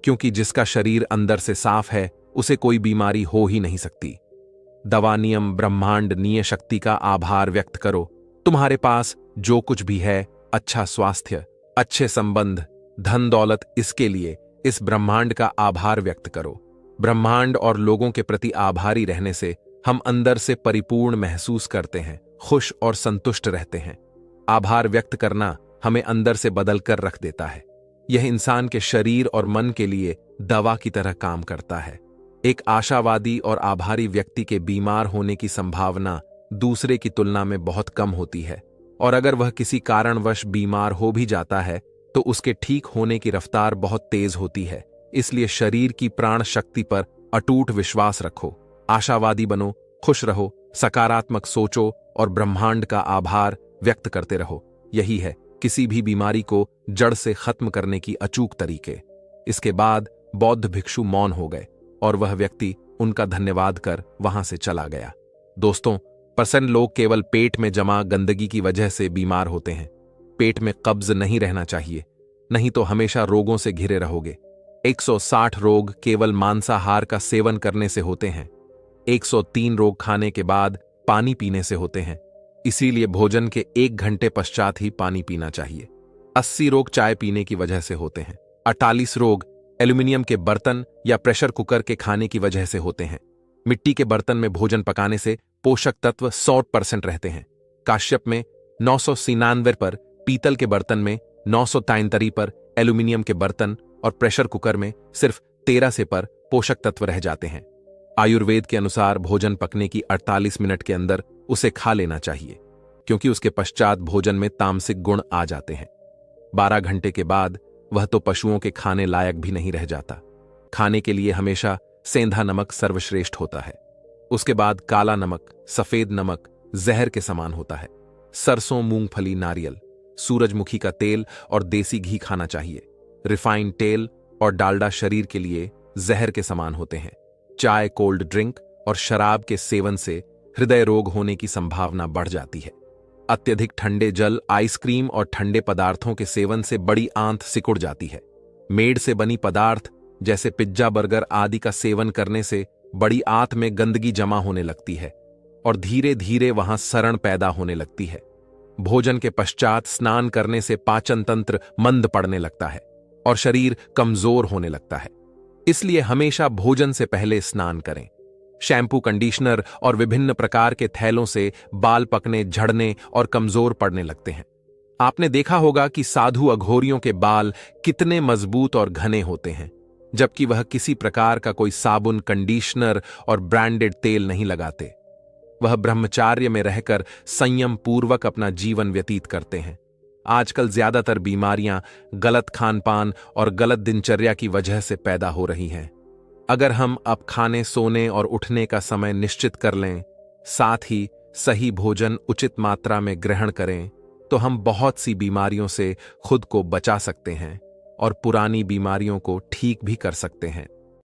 क्योंकि जिसका शरीर अंदर से साफ है उसे कोई बीमारी हो ही नहीं सकती। दवा नियम, ब्रह्मांड नीय शक्ति का आभार व्यक्त करो। तुम्हारे पास जो कुछ भी है, अच्छा स्वास्थ्य, अच्छे संबंध, धन दौलत, इसके लिए इस ब्रह्मांड का आभार व्यक्त करो। ब्रह्मांड और लोगों के प्रति आभारी रहने से हम अंदर से परिपूर्ण महसूस करते हैं, खुश और संतुष्ट रहते हैं। आभार व्यक्त करना हमें अंदर से बदल कर रख देता है। यह इंसान के शरीर और मन के लिए दवा की तरह काम करता है। एक आशावादी और आभारी व्यक्ति के बीमार होने की संभावना दूसरे की तुलना में बहुत कम होती है, और अगर वह किसी कारणवश बीमार हो भी जाता है तो उसके ठीक होने की रफ्तार बहुत तेज होती है। इसलिए शरीर की प्राण शक्ति पर अटूट विश्वास रखो, आशावादी बनो, खुश रहो, सकारात्मक सोचो और ब्रह्मांड का आभार व्यक्त करते रहो। यही है किसी भी बीमारी को जड़ से खत्म करने की अचूक तरीके। इसके बाद बौद्ध भिक्षु मौन हो गए और वह व्यक्ति उनका धन्यवाद कर वहां से चला गया। दोस्तों, % लोग केवल पेट में जमा गंदगी की वजह से बीमार होते हैं। पेट में कब्ज नहीं रहना चाहिए, नहीं तो हमेशा रोगों से घिरे रहोगे। 160 रोग केवल मांसाहार का सेवन करने से होते हैं। 103 रोग खाने के बाद पानी पीने से होते हैं, इसीलिए भोजन के 1 घंटे पश्चात ही पानी पीना चाहिए। 80 रोग चाय पीने की वजह से होते हैं। 48 रोग एल्यूमिनियम के बर्तन या प्रेशर कुकर के खाने की वजह से होते हैं। मिट्टी के बर्तन में भोजन पकाने से पोषक तत्व 100% रहते हैं। काश्यप में 999 पर, पीतल के बर्तन में 933 पर, एल्यूमिनियम के बर्तन और प्रेशर कुकर में सिर्फ 13 से पर पोषक तत्व रह जाते हैं। आयुर्वेद के अनुसार भोजन पकने की 48 मिनट के अंदर उसे खा लेना चाहिए, क्योंकि उसके पश्चात भोजन में तामसिक गुण आ जाते हैं। 12 घंटे के बाद वह तो पशुओं के खाने लायक भी नहीं रह जाता। खाने के लिए हमेशा सेंधा नमक सर्वश्रेष्ठ होता है। उसके बाद काला नमक, सफेद नमक जहर के समान होता है। सरसों, मूंगफली, नारियल, सूरजमुखी का तेल और देसी घी खाना चाहिए। रिफाइंड तेल और डालडा शरीर के लिए जहर के समान होते हैं। चाय, कोल्ड ड्रिंक और शराब के सेवन से हृदय रोग होने की संभावना बढ़ जाती है। अत्यधिक ठंडे जल, आइसक्रीम और ठंडे पदार्थों के सेवन से बड़ी आंत सिकुड़ जाती है। मेड से बनी पदार्थ जैसे पिज्जा, बर्गर आदि का सेवन करने से बड़ी आंत में गंदगी जमा होने लगती है और धीरे धीरे वहां सरण पैदा होने लगती है। भोजन के पश्चात स्नान करने से पाचन तंत्र मंद पड़ने लगता है और शरीर कमजोर होने लगता है। इसलिए हमेशा भोजन से पहले स्नान करें। शैम्पू, कंडीशनर और विभिन्न प्रकार के थैलों से बाल पकने, झड़ने और कमजोर पड़ने लगते हैं। आपने देखा होगा कि साधु अघोरियों के बाल कितने मजबूत और घने होते हैं, जबकि वह किसी प्रकार का कोई साबुन, कंडीशनर और ब्रांडेड तेल नहीं लगाते। वह ब्रह्मचार्य में रहकर संयम पूर्वक अपना जीवन व्यतीत करते हैं। आजकल ज्यादातर बीमारियां गलत खानपान और गलत दिनचर्या की वजह से पैदा हो रही हैं। अगर हम अब खाने, सोने और उठने का समय निश्चित कर लें, साथ ही सही भोजन उचित मात्रा में ग्रहण करें, तो हम बहुत सी बीमारियों से खुद को बचा सकते हैं और पुरानी बीमारियों को ठीक भी कर सकते हैं।